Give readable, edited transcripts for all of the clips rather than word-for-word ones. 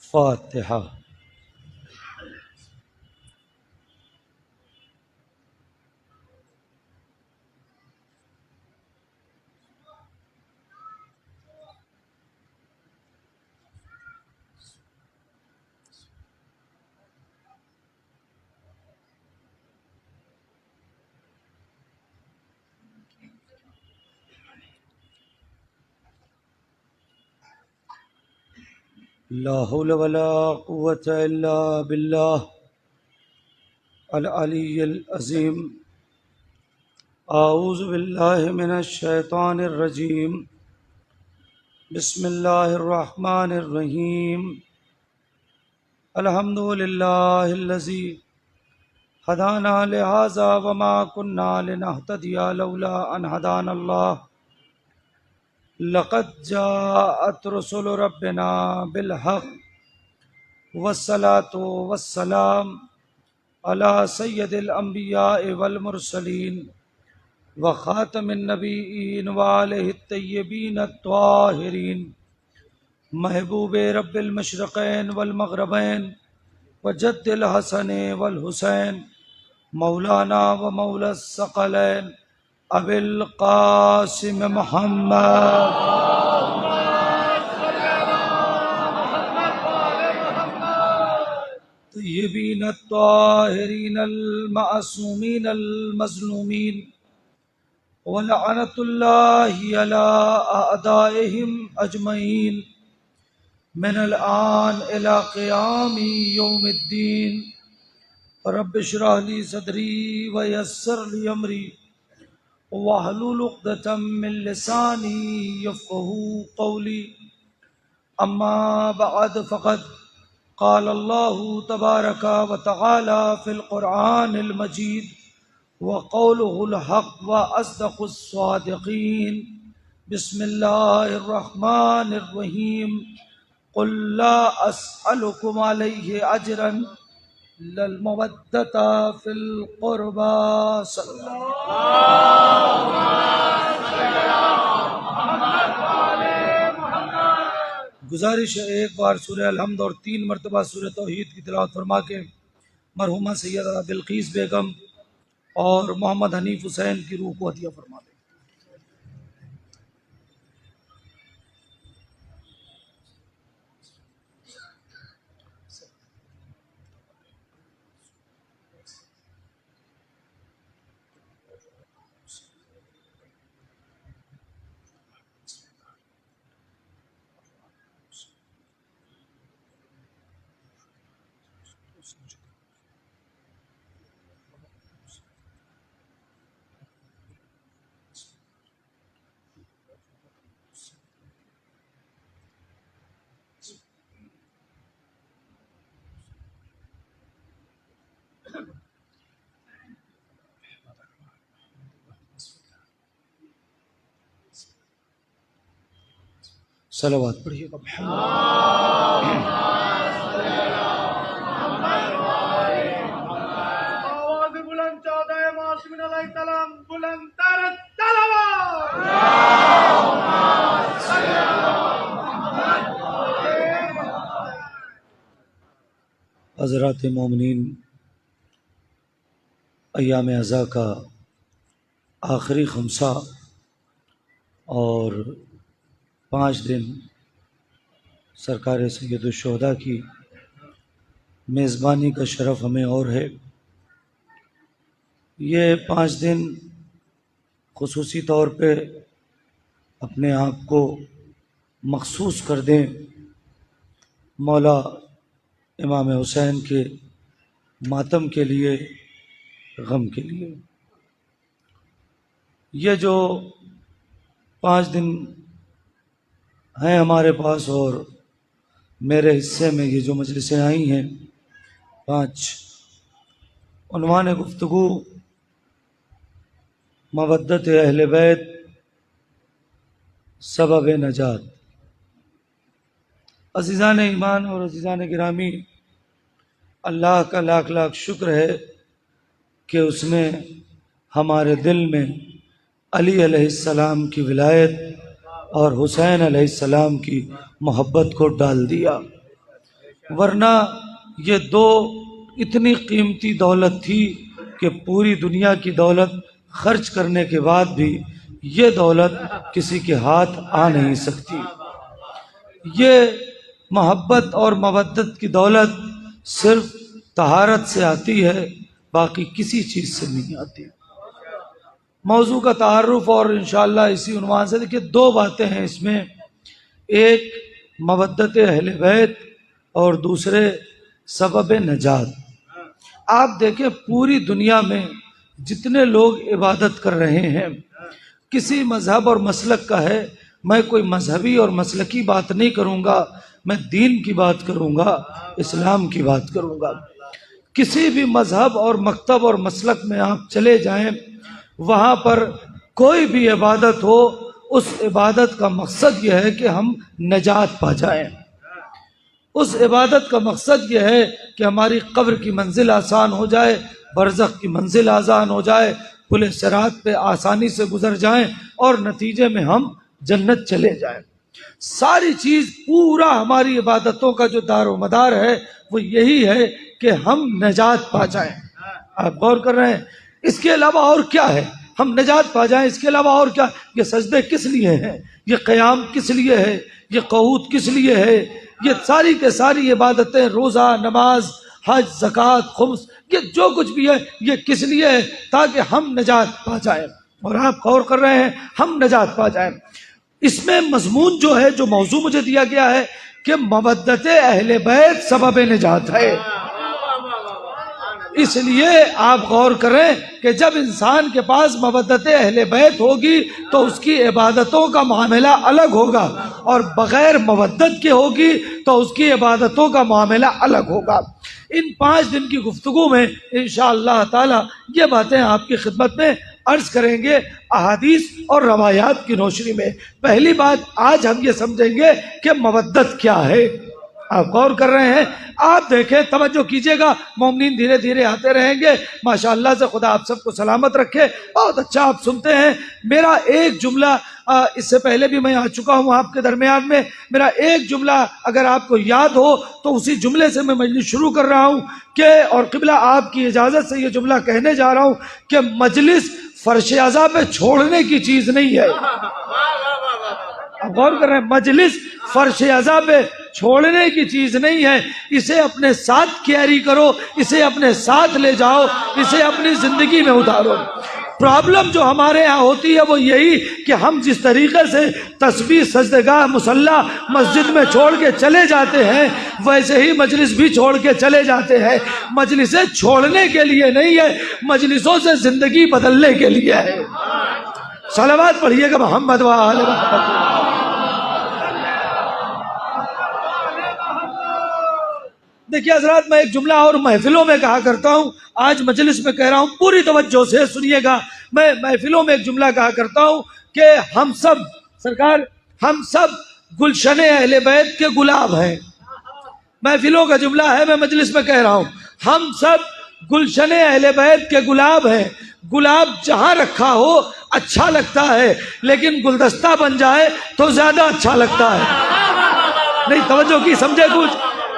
فاتحہ۔ لا حول ولا قوة الا باللہ العلی العظیم۔ اعوذ باللہ من الشیطان الرجیم۔ بسم اللہ الرحمن الرحیم۔ الحمد للہ الذی ہدانا لہذا وما كنا لنہتدی لولا ان ہدانا اللہ۔ لقد جاءت رسل ربنا بالحق والصلاة والسلام على سید الانبیاء والمرسلین وخاتم النبیین وآلہ الطیبین الطاہرین، محبوب رب المشرقین والمغربین وجد الحسن والحسین، مولانا و مولا الثقلین ابی القاسم محمد طیبین الطاہرین المعصومین المظلومین، ولعنت اللہ علی اعدائہم اجمعین من الآن الى قیام یوم الدین۔ رب اشرح لی صدری ویسر لی امری واحلل عقدۃ من لسانی یفقہوا قولی۔ اما بعد فقد قال اللہ تبارک و تعالی فی القرآن المجید وقولہ الحق واصدق الصادقین۔ بسم اللہ الرحمن الرحیم۔ قل لا اسألکم علیہ اجرا الا المودۃ فی القربى۔ صلی اللہ۔ گزارش ہے ایک بار سورہ الحمد اور 3 مرتبہ سورہ توحید کی تلاوت فرما کے مرحومہ سیدہ بلقیس بیگم اور محمد حنیف حسین کی روح کو عطیہ فرما دیں۔ صلوات پڑھیے گا۔ آواز بلند چودہ معاشمین علیہ السلام بلند تر تلاوت۔ حضرات مومنین، ایام عزا کا آخری خمسہ اور 5 دن سرکار سید الشہداء کی میزبانی کا شرف ہمیں اور ہے۔ یہ 5 دن خصوصی طور پہ اپنے آپ کو مخصوص کر دیں مولا امام حسین کے ماتم کے لیے، غم کے لیے۔ یہ جو 5 دن ہیں ہمارے پاس اور میرے حصے میں یہ جو مجلسیں آئی ہیں 5، عنوان گفتگو مودت اہل بیت سبب نجات۔ عزیزان ایمان اور عزیزان گرامی، اللہ کا لاکھ لاکھ شکر ہے کہ اس نے ہمارے دل میں علی علیہ السلام کی ولایت اور حسین علیہ السلام کی محبت کو ڈال دیا۔ ورنہ یہ دو اتنی قیمتی دولت تھی کہ پوری دنیا کی دولت خرچ کرنے کے بعد بھی یہ دولت کسی کے ہاتھ آ نہیں سکتی۔ یہ محبت اور مودت کی دولت صرف طہارت سے آتی ہے، باقی کسی چیز سے نہیں آتی۔ موضوع کا تعارف اور انشاءاللہ اسی عنوان سے دیکھیے، دو باتیں ہیں اس میں، ایک مودت اہل بیت اور دوسرے سبب نجات۔ آپ دیکھیں پوری دنیا میں جتنے لوگ عبادت کر رہے ہیں کسی مذہب اور مسلک کا ہے، میں کوئی مذہبی اور مسلکی بات نہیں کروں گا، میں دین کی بات کروں گا، اسلام کی بات کروں گا۔ کسی بھی مذہب اور مکتب اور مسلک میں آپ چلے جائیں، وہاں پر کوئی بھی عبادت ہو، اس عبادت کا مقصد یہ ہے کہ ہم نجات پا جائیں۔ اس عبادت کا مقصد یہ ہے کہ ہماری قبر کی منزل آسان ہو جائے، برزخ کی منزل آسان ہو جائے، پل صراط پہ آسانی سے گزر جائیں اور نتیجے میں ہم جنت چلے جائیں۔ ساری چیز، پورا ہماری عبادتوں کا جو دار و مدار ہے وہ یہی ہے کہ ہم نجات پا جائیں۔ آپ غور کر رہے ہیں؟ اس کے علاوہ اور کیا ہے؟ ہم نجات پا جائیں، اس کے علاوہ اور کیا؟ یہ سجدے کس لیے ہیں؟ یہ قیام کس لیے ہے؟ یہ قعود کس لیے ہے؟ یہ ساری کے ساری عبادتیں، روزہ، نماز، حج، زکوٰۃ، خمس، یہ جو کچھ بھی ہے یہ کس لیے ہے؟ تاکہ ہم نجات پا جائیں۔ اور آپ غور کر رہے ہیں، ہم نجات پا جائیں۔ اس میں مضمون جو ہے، جو موضوع مجھے دیا گیا ہے کہ مودت اہل بیت سبب نجات ہے۔ اس لیے آپ غور کریں کہ جب انسان کے پاس مودت اہل بیت ہوگی تو اس کی عبادتوں کا معاملہ الگ ہوگا، اور بغیر مودت کے ہوگی تو اس کی عبادتوں کا معاملہ الگ ہوگا۔ ان 5 دن کی گفتگو میں انشاءاللہ تعالی یہ باتیں آپ کی خدمت میں عرض کریں گے، احادیث اور روایات کی روشنی میں۔ پہلی بات آج ہم یہ سمجھیں گے کہ مودت کیا ہے۔ آپ غور کر رہے ہیں، آپ دیکھیں، توجہ کیجئے گا، مومنین دھیرے دھیرے آتے رہیں گے، ماشاءاللہ سے خدا آپ سب کو سلامت رکھے۔ بہت اچھا آپ سنتے ہیں۔ میرا ایک جملہ، اس سے پہلے بھی میں آ چکا ہوں آپ کے درمیان میں، میرا ایک جملہ اگر آپ کو یاد ہو تو اسی جملے سے میں مجلس شروع کر رہا ہوں کہ، اور قبلہ آپ کی اجازت سے یہ جملہ کہنے جا رہا ہوں کہ مجلس فرش اعضاء پہ چھوڑنے کی چیز نہیں ہے۔ آپ غور کر رہے ہیں، مجلس فرش اعضاء پہ چھوڑنے کی چیز نہیں ہے، اسے اپنے ساتھ کیری کرو، اسے اپنے ساتھ لے جاؤ، اسے اپنی زندگی میں اتارو۔ پرابلم جو ہمارے ہاں ہوتی ہے وہ یہی کہ ہم جس طریقے سے تسبیح، سجدگاہ، مصلی مسجد میں چھوڑ کے چلے جاتے ہیں، ویسے ہی مجلس بھی چھوڑ کے چلے جاتے ہیں۔ مجلسیں چھوڑنے کے لیے نہیں ہے، مجلسوں سے زندگی بدلنے کے لیے ہے۔ صلوات پڑھیے گا محمد و آل محمد۔ دیکھیے حضرات، میں ایک جملہ اور محفلوں میں کہا کرتا ہوں، آج مجلس میں کہہ رہا ہوں، پوری توجہ سے سنیے گا۔ میں محفلوں میں ایک جملہ کہا کرتا ہوں کہ ہم سب، سرکار، ہم سب گلشن اہل بیت کے گلاب ہیں۔ محفلوں کا جملہ ہے، میں مجلس میں کہہ رہا ہوں، ہم سب گلشن اہل بیت کے گلاب ہیں۔ گلاب جہاں رکھا ہو اچھا لگتا ہے، لیکن گلدستہ بن جائے تو زیادہ اچھا لگتا ہے۔ نہیں توجہ کی، سمجھے کچھ؟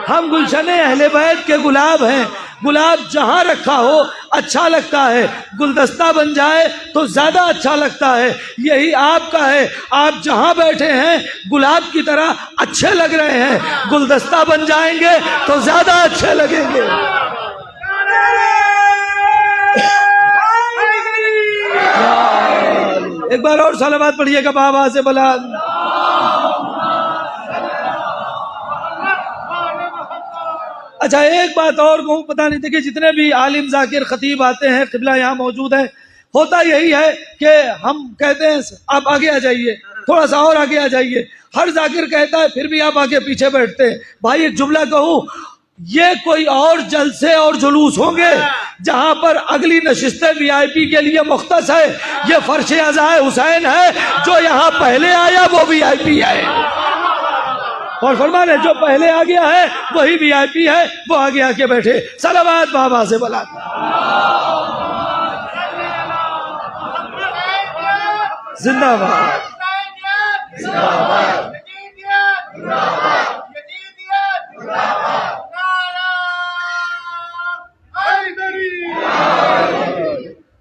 ہم گلشن اہل بیت کے گلاب ہیں، گلاب جہاں رکھا ہو اچھا لگتا ہے، گلدستہ بن جائے تو زیادہ اچھا لگتا ہے۔ یہی آپ کا ہے، آپ جہاں بیٹھے ہیں گلاب کی طرح اچھے لگ رہے ہیں، گلدستہ بن جائیں گے تو زیادہ اچھے لگیں گے۔ ایک بار اور صلوات پڑھیے گا بابا سے بلا۔ اچھا ایک بات اور کہوں، پتہ نہیں، دیکھیں جتنے بھی عالم، ذاکر، خطیب آتے ہیں، قبلہ یہاں موجود ہیں، ہوتا یہی ہے کہ ہم کہتے ہیں آپ آگے آ جائیے، تھوڑا سا اور آگے آ جائیے۔ ہر ذاکر کہتا ہے، پھر بھی آپ آگے پیچھے بیٹھتے ہیں۔ بھائی ایک جملہ کہوں، یہ کوئی اور جلسے اور جلوس ہوں گے جہاں پر اگلی نشستیں وی آئی پی کے لیے مختص ہے۔ یہ فرش اعضاء حسین ہے، جو یہاں پہلے آیا وہ وی آئی پی ہے۔ اور فرمان ہے، جو پہلے آ گیا ہے وہی وی آئی پی ہے، وہ آگے آ کے بیٹھے۔ صلوات بابا سے بلا۔ زندہ باد، زندہ باد،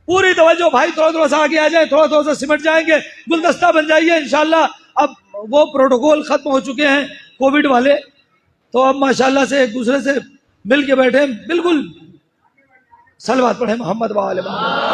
پوری توجہ بھائی، تھوڑا تھوڑا سا آگے آ جائیں، تھوڑا تھوڑا سا سمٹ جائیں گے، گلدستہ بن جائیے انشاءاللہ۔ اب وہ پروٹوکول ختم ہو چکے ہیں کووڈ والے، تو اب ماشاءاللہ سے ایک دوسرے سے مل کے بیٹھے، بالکل صلوات پڑھیں محمد و آل محمد۔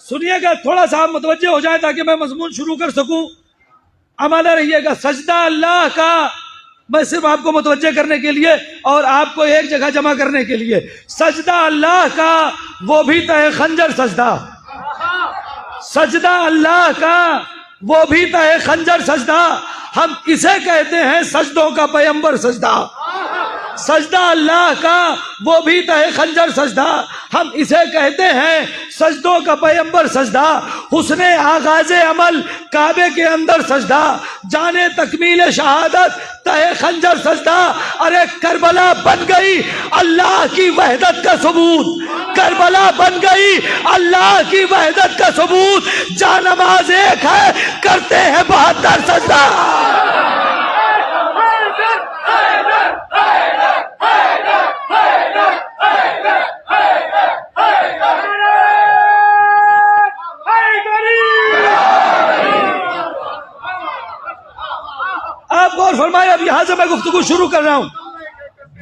سنیے گا، تھوڑا سا آپ متوجہ ہو جائیں تاکہ میں مضمون شروع کر سکوں۔ آمادہ رہیے گا۔ سجدہ اللہ کا، میں صرف آپ کو متوجہ کرنے کے لیے اور آپ کو ایک جگہ جمع کرنے کے لیے، سجدہ اللہ کا وہ بھی تہ خنجر سجدہ، سجدہ اللہ کا وہ بھی تہ خنجر سجدہ، ہم اسے کہتے ہیں سجدوں کا پیمبر سجدہ۔ سجدہ اللہ کا وہ بھی تہ خنجر سجدہ، ہم اسے کہتے ہیں سجدوں کا پیمبر سجدہ۔ حسن آغاز عمل کعبے کے اندر سجدہ، جانے تکمیل شہادت تہ خنجر سجدہ۔ ارے کربلا بن گئی اللہ کی وحدت کا ثبوت، کربلا بن گئی اللہ کی وحدت کا ثبوت، جا نماز ایک ہے کرتے ہیں 72 سجدہ۔ آپ غور فرمائے، اب یہاں سے میں گفتگو شروع کر رہا ہوں۔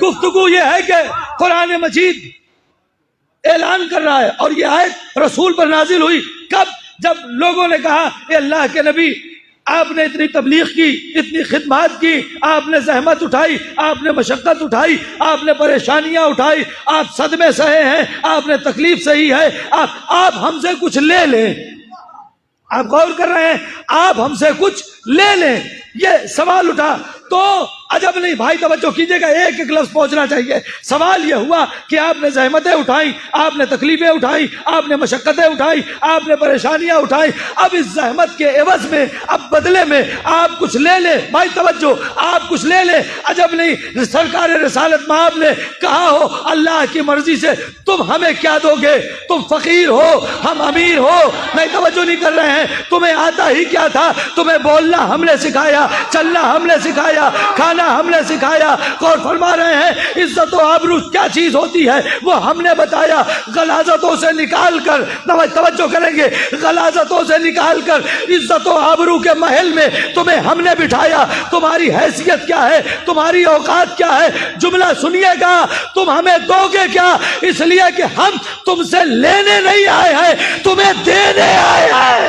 گفتگو یہ ہے کہ قرآن مجید اعلان کر رہا ہے، اور یہ آیت رسول پر نازل ہوئی کب؟ جب لوگوں نے کہا اے اللہ کے نبی، آپ نے اتنی تبلیغ کی، اتنی خدمات کی، آپ نے زحمت اٹھائی، آپ نے مشقت اٹھائی، آپ نے پریشانیاں اٹھائی، آپ صدمے سہے ہیں، آپ نے تکلیف سہی ہے، آپ ہم سے کچھ لے لیں۔ آپ غور کر رہے ہیں، آپ ہم سے کچھ لے لیں، یہ سوال اٹھا۔ تو عجب نہیں بھائی، توجہ کیجئے گا، ایک ایک لفظ پہنچنا چاہیے۔ سوال یہ ہوا کہ آپ نے زحمتیں اٹھائیں، آپ نے تکلیفیں اٹھائیں، آپ نے مشقتیں اٹھائیں، آپ نے پریشانیاں اٹھائیں، اب اس زحمت کے عوض میں، اب بدلے میں آپ کچھ لے لیں۔ بھائی توجہ، آپ کچھ لے لیں۔ عجب نہیں، سرکار رسالت مآب نے کہا ہو اللہ کی مرضی سے تم ہمیں کیا دو گے؟ تم فقیر ہو، ہم امیر ہو، نہیں توجہ نہیں کر رہے ہیں، تمہیں آتا ہی کیا تھا؟ تمہیں بولنا ہم نے سکھایا، چلنا ہم نے سکھایا، کھانا ہم نے سکھایا۔ غور فرما رہے ہیں، عزت و آبرو کیا چیز ہوتی ہے وہ ہم نے بتایا۔ غلاظتوں سے نکال کر، توجہ کریں گے، غلاظتوں سے نکال کر عزت و آبرو کے محل میں تمہیں ہم نے بٹھایا۔ تمہاری حیثیت کیا ہے؟ تمہاری اوقات کیا ہے؟ جملہ سنیے گا، تم ہمیں دو گے کیا؟ اس لیے کہ ہم تم سے لینے نہیں آئے ہیں، تمہیں دینے آئے ہیں۔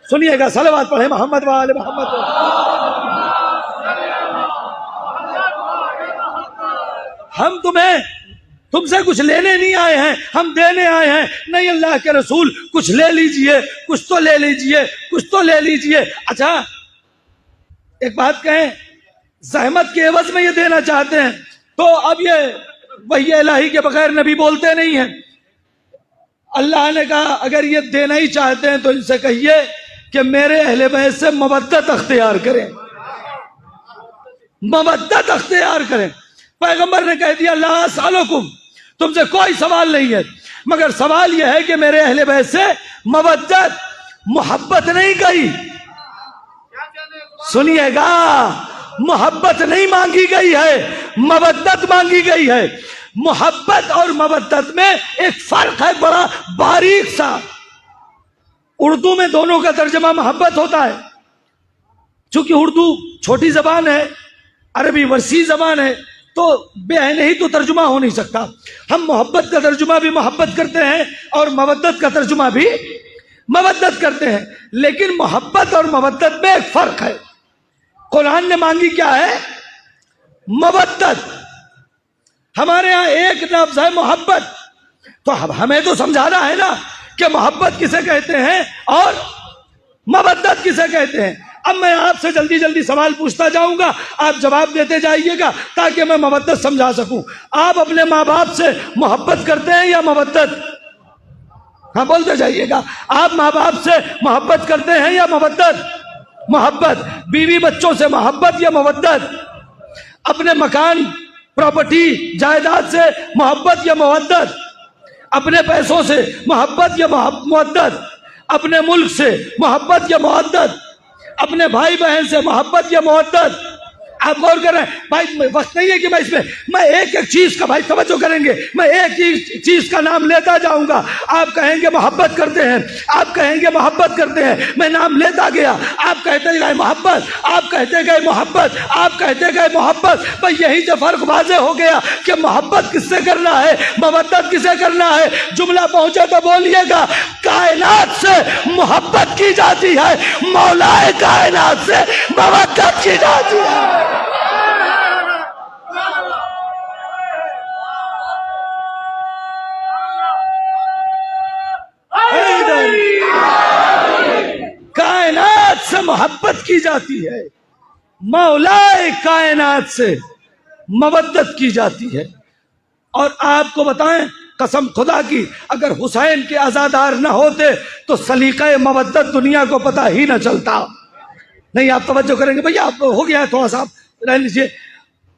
سنیے گا، صلوات پڑھیں محمد و آل محمد۔ ہم تم سے کچھ لینے نہیں آئے ہیں، ہم دینے آئے ہیں۔ نہیں اللہ کے رسول، کچھ لے لیجئے، کچھ تو لے لیجئے، کچھ تو لے لیجئے۔ اچھا ایک بات کہیں، زحمت کے عوض میں یہ دینا چاہتے ہیں تو اب یہ وحی الہی کے بغیر نبی بولتے نہیں ہیں۔ اللہ نے کہا اگر یہ دینا ہی چاہتے ہیں تو ان سے کہیے کہ میرے اہل بیت سے مودت اختیار کریں، مودت اختیار کریں۔ پیغمبر نے کہہ دیا لا اسألکم، تم سے کوئی سوال نہیں ہے، مگر سوال یہ ہے کہ میرے اہل بیت سے مودت، محبت نہیں گئی۔ سنیے گا، محبت نہیں مانگی گئی ہے، مودت مانگی گئی ہے۔ محبت اور مودت میں ایک فرق ہے بڑا باریک سا۔ اردو میں دونوں کا ترجمہ محبت ہوتا ہے، چونکہ اردو چھوٹی زبان ہے، عربی وسیع زبان ہے، تو بے عین ہی تو ترجمہ ہو نہیں سکتا۔ ہم محبت کا ترجمہ بھی محبت کرتے ہیں اور مودت کا ترجمہ بھی مودت کرتے ہیں، لیکن محبت اور مودت میں ایک فرق ہے۔ قرآن نے مانگی کیا ہے؟ مودت۔ ہمارے ہاں ایک لفظ ہے محبت، تو ہمیں تو سمجھانا ہے نا کہ محبت کسے کہتے ہیں اور مودت کسے کہتے ہیں۔ اب میں آپ سے جلدی جلدی سوال پوچھتا جاؤں گا، آپ جواب دیتے جائیے گا تاکہ میں مودت سمجھا سکوں۔ آپ اپنے ماں باپ سے محبت کرتے ہیں یا مودت؟ ہاں بولتے جائیے گا۔ آپ ماں باپ سے محبت کرتے ہیں یا مودت؟ محبت۔ بیوی بچوں سے محبت یا مودت؟ اپنے مکان، پراپرٹی، جائیداد سے محبت یا مودت؟ اپنے پیسوں سے محبت یا مودت، اپنے ملک سے محبت یا مودت، اپنے بھائی بہن سے محبت یا مودت. آپ غور کر رہے ہیں بھائی، وقت نہیں ہے کہ میں ایک ایک چیز کا، بھائی توجہ کریں گے، میں ایک ہی چیز کا نام لیتا جاؤں گا. آپ کہیں گے محبت کرتے ہیں، آپ کہیں گے محبت کرتے ہیں، میں نام لیتا گیا، آپ کہتے گئے محبت، آپ کہتے گئے محبت، آپ کہتے گئے محبت. بھائی یہی سے فرق واضح ہو گیا کہ محبت کس سے کرنا ہے، مودت کسے کرنا ہے. جملہ پہنچے تو بولیے گا. کائنات سے محبت کی جاتی ہے، مولائے کائنات سے مودت کی جاتی ہے. کائنات سے محبت کی جاتی ہے، مولائے کائنات سے مودت کی جاتی ہے. اور آپ کو بتائیں قسم خدا کی، اگر حسین کے عزادار نہ ہوتے تو سلیقہ مودت دنیا کو پتہ ہی نہ چلتا. نہیں آپ توجہ کریں گے بھئی، آپ ہو گیا ہے تھوڑا سا رہ لیجیے.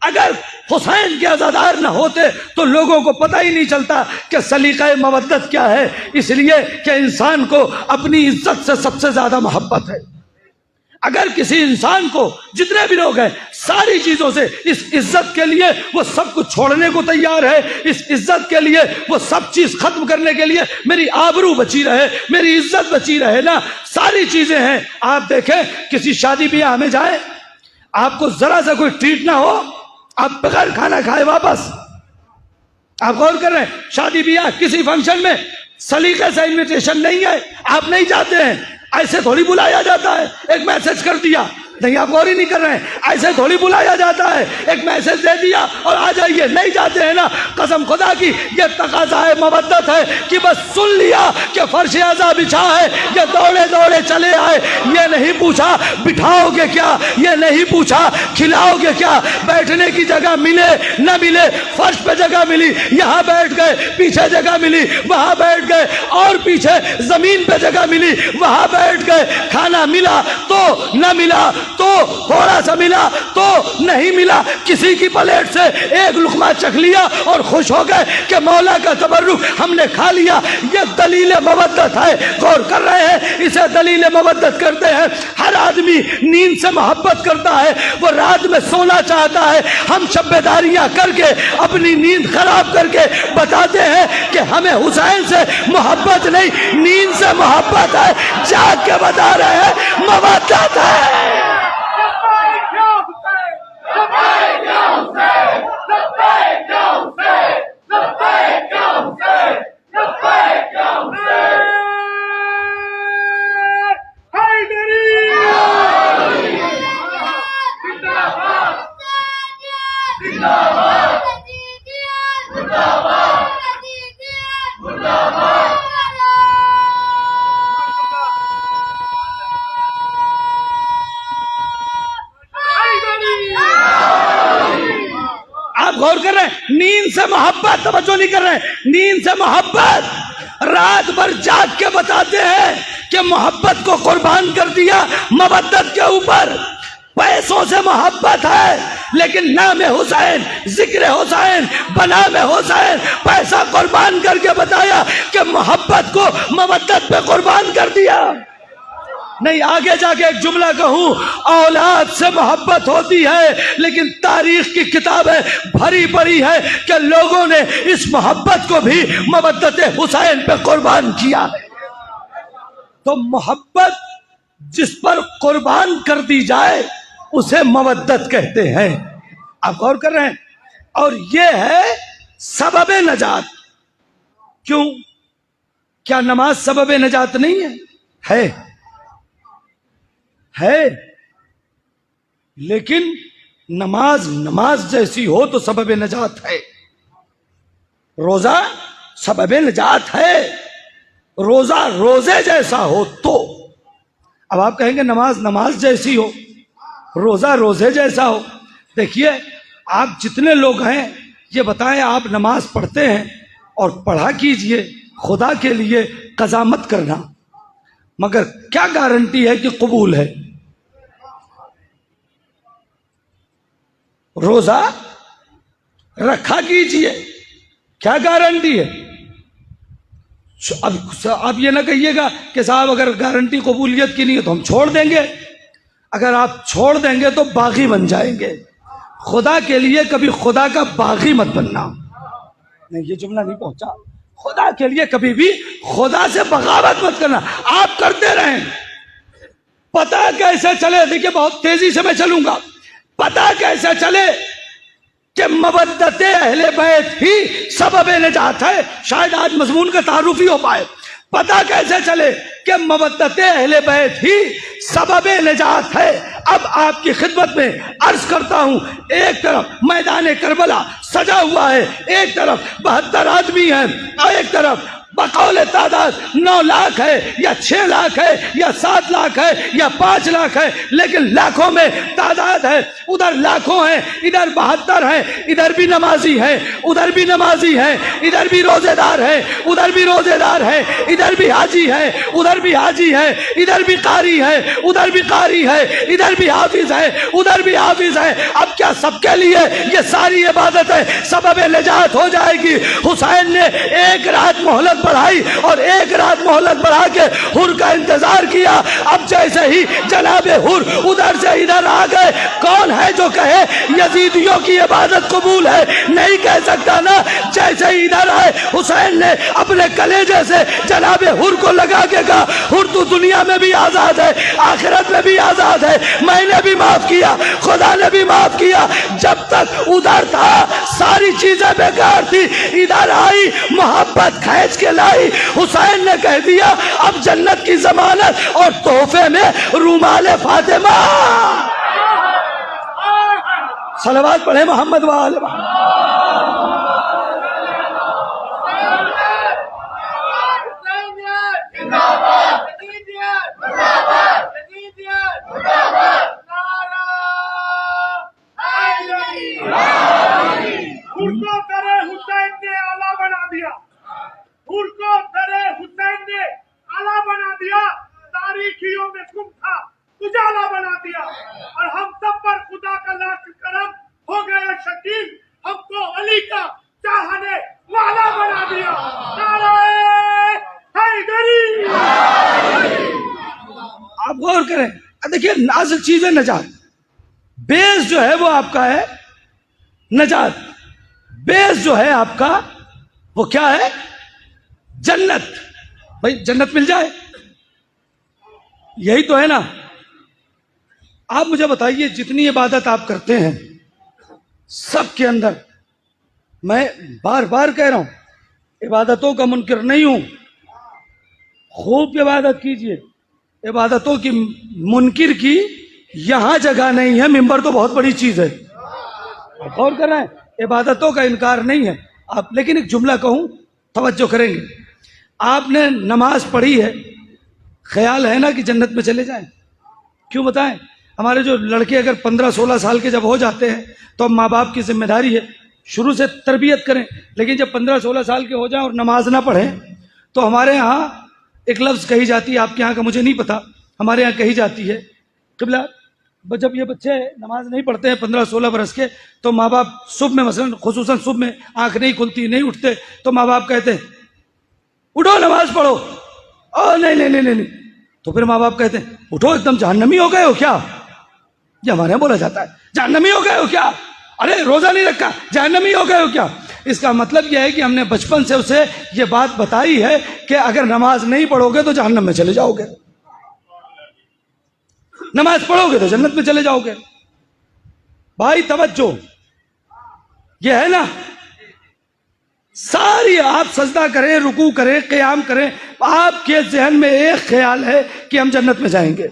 اگر حسین کے عزادار نہ ہوتے تو لوگوں کو پتہ ہی نہیں چلتا کہ سلیقہ مودت کیا ہے. اس لیے کہ انسان کو اپنی عزت سے سب سے زیادہ محبت ہے. اگر کسی انسان کو، جتنے بھی لوگ ہیں، ساری چیزوں سے، اس عزت کے لیے وہ سب کچھ چھوڑنے کو تیار ہے، اس عزت کے لیے وہ سب چیز ختم کرنے کے لیے، میری آبرو بچی رہے، میری عزت بچی رہے نا، ساری چیزیں ہیں. آپ دیکھیں کسی شادی بیاہ میں جائیں، آپ کو ذرا سا کوئی ٹریٹ نہ ہو، آپ بغیر کھانا کھائے واپس. آپ غور کر رہے ہیں شادی بیاہ کسی فنکشن میں سلیقے سے انویٹیشن نہیں ہے، آپ نہیں جاتے ہیں. ایسے تھوڑی بلایا جاتا ہے ایک میسج کر دیا، نہیں آپ غور ہی نہیں کر رہے ہیں. ایسے تھوڑی بلایا جاتا ہے ایک میسج دے دیا اور آ جائیے، نہیں جاتے ہیں نا. قسم خدا کی یہ تقاضا ہے مودت ہے کہ بس سن لیا کہ فرش اعضا بچھا ہے، یہ دوڑے دوڑے چلے آئے. یہ نہیں پوچھا بٹھاؤ گے کیا، یہ نہیں پوچھا کھلاؤ گے کیا، بیٹھنے کی جگہ ملے نہ ملے، فرش پہ جگہ ملی یہاں بیٹھ گئے، پیچھے جگہ ملی وہاں بیٹھ گئے، اور پیچھے زمین پہ جگہ ملی وہاں بیٹھ گئے. کھانا ملا تو نہ ملا تو تھوڑا سا ملا تو نہیں ملا، کسی کی پلیٹ سے ایک لقمہ چکھ لیا اور خوش ہو گئے کہ مولا کا تبرک ہم نے کھا لیا. یہ دلیل مودت ہے. غور کر رہے ہیں، اسے دلیل مودت کرتے ہیں. ہر آدمی نیند سے محبت کرتا ہے، وہ رات میں سونا چاہتا ہے. ہم شبیداریاں کر کے اپنی نیند خراب کر کے بتاتے ہیں کہ ہمیں حسین سے محبت نہیں، نیند سے محبت ہے. جاگ کے بتا رہے ہیں مودت ہے. آپ غور کر رہے ہیں، نیند سے محبت، توجہ نہیں کر رہے ہیں، نیند سے محبت. رات بھر جاگ کے بتاتے ہیں کہ محبت کو قربان کر دیا مودت کے اوپر. پیسوں سے محبت ہے لیکن نام حسین، ذکر حسین، بنام حسین، پیسہ قربان کر کے بتایا کہ محبت کو مودت پہ قربان کر دیا. نہیں آگے جا کے ایک جملہ کہوں، اولاد سے محبت ہوتی ہے لیکن تاریخ کی کتابیں بھری پڑی ہے کہ لوگوں نے اس محبت کو بھی مودت حسین پہ قربان کیا ہے. تو محبت جس پر قربان کر دی جائے اسے مودت کہتے ہیں. آپ غور کر رہے ہیں، اور یہ ہے سبب نجات. کیوں؟ کیا نماز سبب نجات نہیں ہے؟ ہے لیکن نماز جیسی ہو تو سبب نجات ہے. روزہ سبب نجات ہے، روزہ روزے جیسا ہو تو. اب آپ کہیں گے نماز جیسی ہو، روزہ روزے جیسا ہو. دیکھیے آپ جتنے لوگ ہیں یہ بتائیں، آپ نماز پڑھتے ہیں اور پڑھا کیجئے خدا کے لیے، قضا مت کرنا، مگر کیا گارنٹی ہے کہ قبول ہے؟ روزہ رکھا کیجئے، کیا گارنٹی ہے؟ اب یہ نہ کہیے گا کہ صاحب اگر گارنٹی قبولیت کی نہیں ہے تو ہم چھوڑ دیں گے. اگر آپ چھوڑ دیں گے تو باغی بن جائیں گے. خدا کے لیے کبھی خدا کا باغی مت بننا. نہیں یہ جملہ نہیں پہنچا. خدا کے لیے کبھی بھی خدا سے بغاوت مت کرنا. آپ کرتے رہیں. پتہ کیسے چلے, دیکھیے بہت تیزی سے میں چلوں گا. پتہ کیسے چلے کہ مودت اہل بیت ہی سبب نجات ہے. شاید آج مضمون کا تعارف ہی ہو پائے. پتہ کیسے چلے کہ مودت اہل بیت ہی سبب نجات ہے. اب آپ کی خدمت میں عرض کرتا ہوں, ایک طرف میدان کربلا سجا ہوا ہے, ایک طرف 72 آدمی ہیں, اور ایک طرف بقول تعداد 9 لاکھ ہے یا 6 لاکھ ہے یا 7 لاکھ ہے یا 5 لاکھ ہے, لیکن لاکھوں میں تعداد ہے. ادھر لاکھوں ہیں, ادھر 72 ہیں. ادھر بھی نمازی ہے, ادھر بھی نمازی ہے, ادھر بھی روزے دار ہے, ادھر بھی روزے دار ہے, ادھر بھی حاجی ہے, ادھر بھی حاجی ہے, ادھر بھی قاری ہے, ادھر بھی قاری ہے, ادھر بھی حافظ ہے, ادھر بھی حافظ ہے. اب کیا سب کے لیے یہ ساری عبادت ہے سبب نجات ہو جائے گی؟ حسین نے ایک رات مہلت بڑھائی اور ایک رات مہلت بڑھا کے حر کا انتظار کیا. اب جیسے ہی جناب حر ادھر سے ادھر آ گئے, کون ہے جو کہے یزیدیوں کی عبادت قبول ہے؟ نہیں کہہ سکتا نا. جیسے ہی ادھر آئے حسین نے اپنے کلیجے سے جناب حر کو لگا کے کہا, حر تو دنیا میں بھی آزاد ہے, آخرت میں بھی آزاد ہے, میں نے بھی معاف کیا, خدا نے بھی معاف کیا. جب تک ادھر تھا ساری چیزیں بیکار تھی, ادھر آئی محبت کھینچ کے لائی. حسین نے کہہ دیا اب جنت کی ضمانت اور تحفے میں رومال فاطمہ. صلوات پڑھے محمد وآل محمد. حر کو درے حسین نے اعلیٰ بنا دیا. حر کو درے حسین نے اعلیٰ بنا دیا. تاریخیوں میں گم تھا, اجالا بنا دیا. اور ہم سب پر خدا کا لاکھ کرم ہو گیا شکیل, ہم کو علی کا چاہنے والا بنا دیا. نعرہ حیدری. آپ غور کریں, دیکھیے اصل چیز ہے نجات. بیس جو ہے وہ آپ کا ہے نجات. بیس جو ہے آپ کا وہ کیا ہے؟ جنت. بھائی جنت مل جائے, یہی تو ہے نا. آپ مجھے بتائیے جتنی عبادت آپ کرتے ہیں سب کے اندر, میں بار بار کہہ رہا ہوں عبادتوں کا منکر نہیں ہوں, خوب عبادت کیجئے. عبادتوں کی منکر کی یہاں جگہ نہیں ہے, منبر تو بہت بڑی چیز ہے, آپ غور کر رہے ہیں, عبادتوں کا انکار نہیں ہے آپ. لیکن ایک جملہ کہوں, توجہ کریں گے. آپ نے نماز پڑھی ہے, خیال ہے نا کہ جنت میں چلے جائیں؟ کیوں بتائیں؟ ہمارے جو لڑکے اگر 15-16 سال کے جب ہو جاتے ہیں تو اب ماں باپ کی ذمہ داری ہے شروع سے تربیت کریں. لیکن جب 15-16 سال کے ہو جائیں اور نماز نہ پڑھیں تو ہمارے ہاں ایک لفظ کہی جاتی ہے, آپ کے ہاں کا مجھے نہیں پتا, ہمارے ہاں کہی جاتی ہے قبلہ جب یہ بچے نماز نہیں پڑھتے ہیں 15-16 برس کے, تو ماں باپ صبح میں مثلا خصوصاً صبح میں آنکھ نہیں کھلتی, نہیں اٹھتے, تو ماں باپ کہتے ہیں اٹھو نماز پڑھو. نہیں نہیں نہیں نہیں, تو پھر ماں باپ کہتے ہیں اٹھو ایک دم جہنمی ہو گئے ہو کیا؟ یہ ہمارے یہاں بولا جاتا ہے, جہنمی ہو گئے ہو کیا؟ ارے روزہ نہیں رکھا, جہنمی ہو گئے ہو کیا؟ اس کا مطلب یہ ہے کہ ہم نے بچپن سے اسے یہ بات بتائی ہے کہ اگر نماز نہیں پڑھو گے تو جہنم میں چلے جاؤ گے, نماز پڑھو گے تو جنت میں چلے جاؤ گے. بھائی توجہ, یہ ہے نا ساری. آپ سجدہ کریں, رکوع کریں, قیام کریں, آپ کے ذہن میں ایک خیال ہے کہ ہم جنت میں جائیں گے,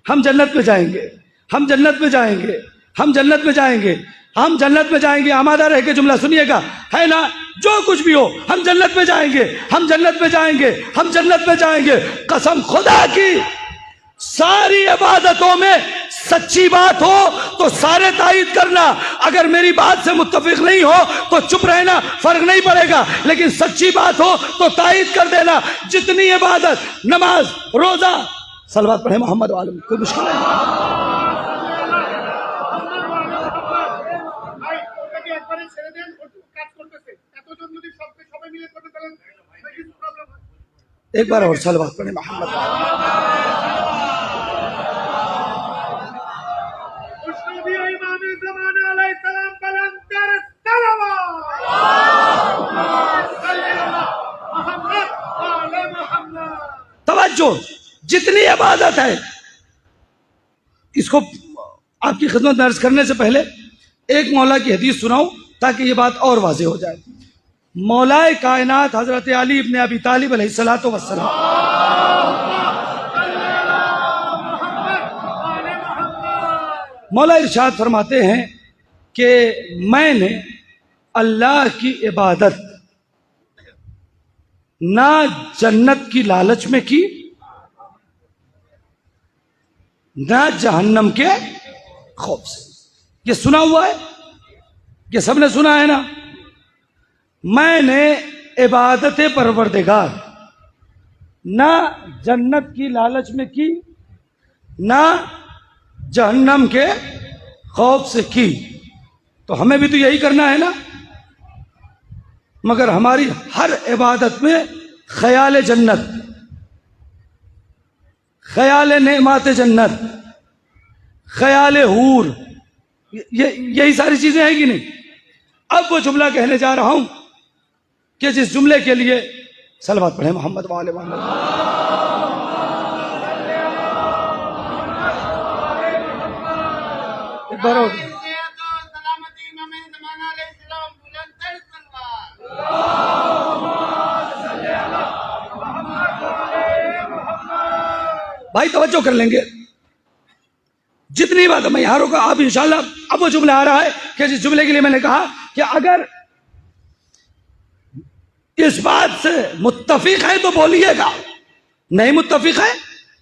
ہم جنت میں جائیں گے, ہم جنت میں جائیں گے, ہم جنت میں جائیں گے, ہم جنت میں جائیں گے. آمادہ رہ کے جملہ سنیے گا, ہے نا, جو کچھ بھی ہو ہم جنت میں جائیں گے, ہم جنت میں جائیں گے, ہم جنت میں جائیں گے. قسم خدا کی ساری عبادتوں میں سچی بات ہو تو سارے تائید کرنا, اگر میری بات سے متفق نہیں ہو تو چپ رہنا, فرق نہیں پڑے گا, لیکن سچی بات ہو تو تائید کر دینا. جتنی عبادت, نماز, روزہ, صلوات پڑھے محمد عالم, کوئی مشکل نہیں. ভাই ওটাকে একবারে ছেড়ে দেন, কাজ করতেছে, এতজন যদি সবাই মিলে করতে তাহলে কিছু প্রবলেম হয়. ایک بار اور صلوات پڑھیں محمد خوشنودی امام زمان علیہ السلام بلند کر صلوات صلی اللہ محمد آل محمد. توجہ. جتنی عبادت ہے اس کو آپ کی خدمت میں عرض کرنے سے پہلے ایک مولا کی حدیث سناؤں تاکہ یہ بات اور واضح ہو جائے. مولا کائنات حضرت علی ابن ابی طالب علیہ الصلوۃ والسلام مولا ارشاد فرماتے ہیں کہ میں نے اللہ کی عبادت نہ جنت کی لالچ میں کی نہ جہنم کے خوف سے. یہ سنا ہوا ہے، یہ سب نے سنا ہے نا. میں نے عبادت پروردگار نہ جنت کی لالچ میں کی نہ جہنم کے خوف سے کی. تو ہمیں بھی تو یہی کرنا ہے نا. مگر ہماری ہر عبادت میں خیال جنت، خیال نعمات جنت، خیال حور، یہی ساری چیزیں ہیں کہ نہیں. اب وہ جملہ کہنے جا رہا ہوں کہ جس جملے کے لیے صلوات پڑھیں محمد وآل محمد. ایک بار اور بھائی توجہ کر لیں گے. جتنی بات میں یہاں روکا آپ انشاءاللہ. اب وہ جملہ آ رہا ہے کہ جس جملے کے لیے میں نے کہا کہ اگر اس بات سے متفق ہے تو بولیے گا، نہیں متفق ہے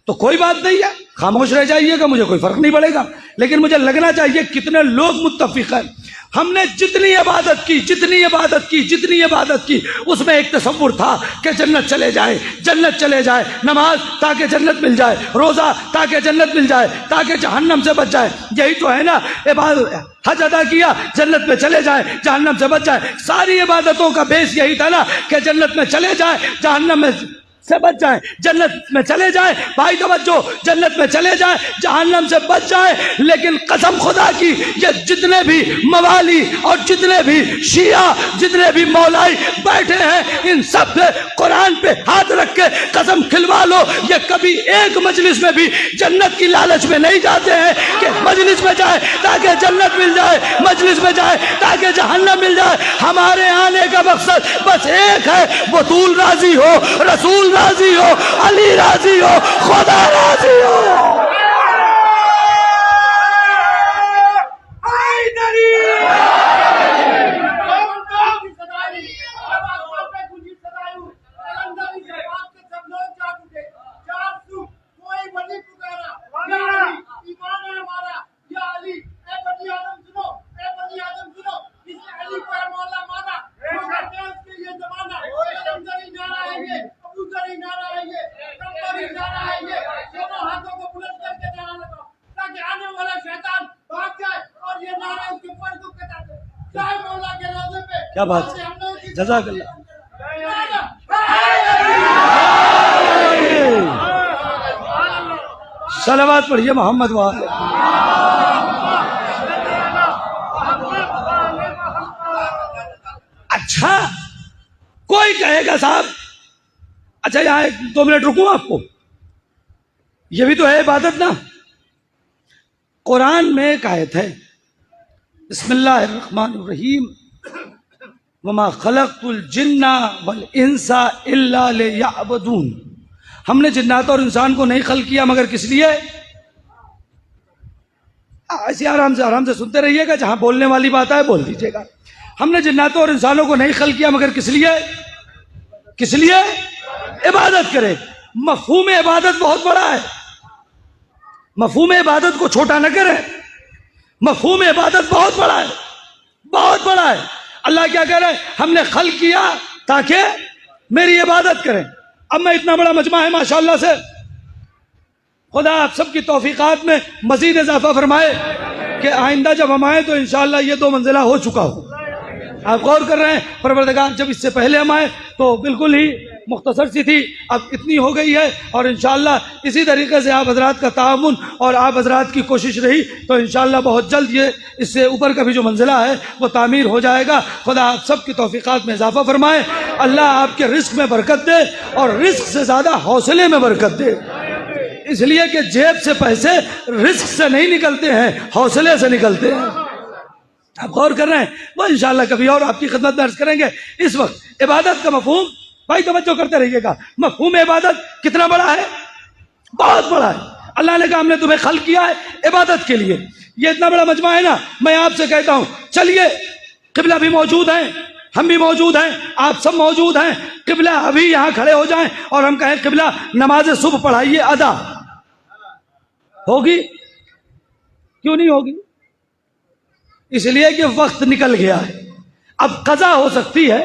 تو کوئی بات نہیں ہے، خاموش رہ جائیے گا، مجھے کوئی فرق نہیں پڑے گا. لیکن مجھے لگنا چاہیے کتنے لوگ متفق ہیں. ہم نے جتنی عبادت کی اس میں ایک تصور تھا کہ جنت چلے جائے، نماز تاکہ جنت مل جائے، روزہ تاکہ جنت مل جائے، تاکہ جہنم سے بچ جائے. یہی تو ہے نا عبادت. حج ادا کیا جنت میں چلے جائے، جہنم سے بچ جائے. ساری عبادتوں کا بیس یہی تھا نا کہ جنت میں چلے جائے، جہنم میں سے بچ جائیں. جنت میں چلے جائیں بھائی توجہ، جنت میں چلے جائیں، جہنم سے بچ جائیں. لیکن قسم خدا کی یہ جتنے بھی موالی اور جتنے بھی شیعہ، جتنے بھی مولائی بیٹھے ہیں، ان سب سے قرآن پہ ہاتھ رکھ کے قسم کھلوا لو یہ کبھی ایک مجلس میں بھی جنت کی لالچ میں نہیں جاتے ہیں کہ مجلس میں جائے تاکہ جنت مل جائے، مجلس میں جائے تاکہ جہنم مل جائے. ہمارے آنے کا مقصد بس ایک ہے، بطول راضی ہو، رسول راضی ہو، علی راضی ہو، خدا راضی ہو. کیا بات ہے، جزاک اللہ. صلوات پڑھیے محمد وآل. اچھا کوئی کہے گا صاحب، اچھا یہاں 2 منٹ رکوں آپ کو، یہ بھی تو ہے عبادت نا. قرآن میں ایک آیت ہے، بسم اللہ الرحمن الرحیم، وما خلقت الجن والانس الا لیعبدون. ہم نے جنات اور انسان کو نہیں خلق کیا مگر کس لیے؟ ایسے آرام سے سنتے رہیے گا، جہاں بولنے والی بات ہے بول دیجیے گا. ہم نے جناتوں اور انسانوں کو نہیں خلق کیا مگر کس لیے؟ عبادت کرے. مفہوم عبادت بہت بڑا ہے، مفہوم عبادت کو چھوٹا نہ کریں. مفہوم عبادت بہت بڑا ہے، بہت بڑا ہے. اللہ کیا کہہ رہے ہیں؟ ہم نے خلق کیا تاکہ میری عبادت کریں. اب میں اتنا بڑا مجمع ہے ماشاءاللہ سے، خدا آپ سب کی توفیقات میں مزید اضافہ فرمائے کہ آئندہ جب ہم آئیں تو انشاءاللہ یہ 2 منزلہ ہو چکا ہو. آپ غور کر رہے ہیں، پروردگار جب اس سے پہلے ہم آئے تو بالکل ہی مختصر سی تھی، اب اتنی ہو گئی ہے، اور انشاءاللہ اسی طریقے سے آپ حضرات کا تعاون اور آپ حضرات کی کوشش رہی تو انشاءاللہ بہت جلد یہ اس سے اوپر کا بھی جو منزلہ ہے وہ تعمیر ہو جائے گا۔ خدا آپ سب کی توفیقات میں اضافہ فرمائے، اللہ آپ کے رزق میں برکت دے، اور رزق سے زیادہ حوصلے میں برکت دے، اس لیے کہ جیب سے پیسے رزق سے نہیں نکلتے ہیں، حوصلے سے نکلتے ہیں۔ آپ غور کر رہے ہیں، وہ انشاءاللہ کبھی اور آپ کی خدمت میں عرض کریں گے۔ اس وقت عبادت کا مفہوم، بھائی توجہ کرتے رہیے گا، مفہوم عبادت کتنا بڑا ہے؟ بہت بڑا ہے۔ اللہ نے کہا ہم نے تمہیں خلق کیا ہے عبادت کے لیے۔ یہ اتنا بڑا مجمع ہے نا، میں آپ سے کہتا ہوں چلیے، قبلہ بھی موجود ہیں، ہم بھی موجود ہیں، آپ سب موجود ہیں، قبلہ ابھی یہاں کھڑے ہو جائیں اور ہم کہیں قبلہ نماز صبح پڑھائیے، ادا ہوگی؟ کیوں نہیں ہوگی؟ اس لیے کہ وقت نکل گیا ہے، اب قضا ہو سکتی ہے،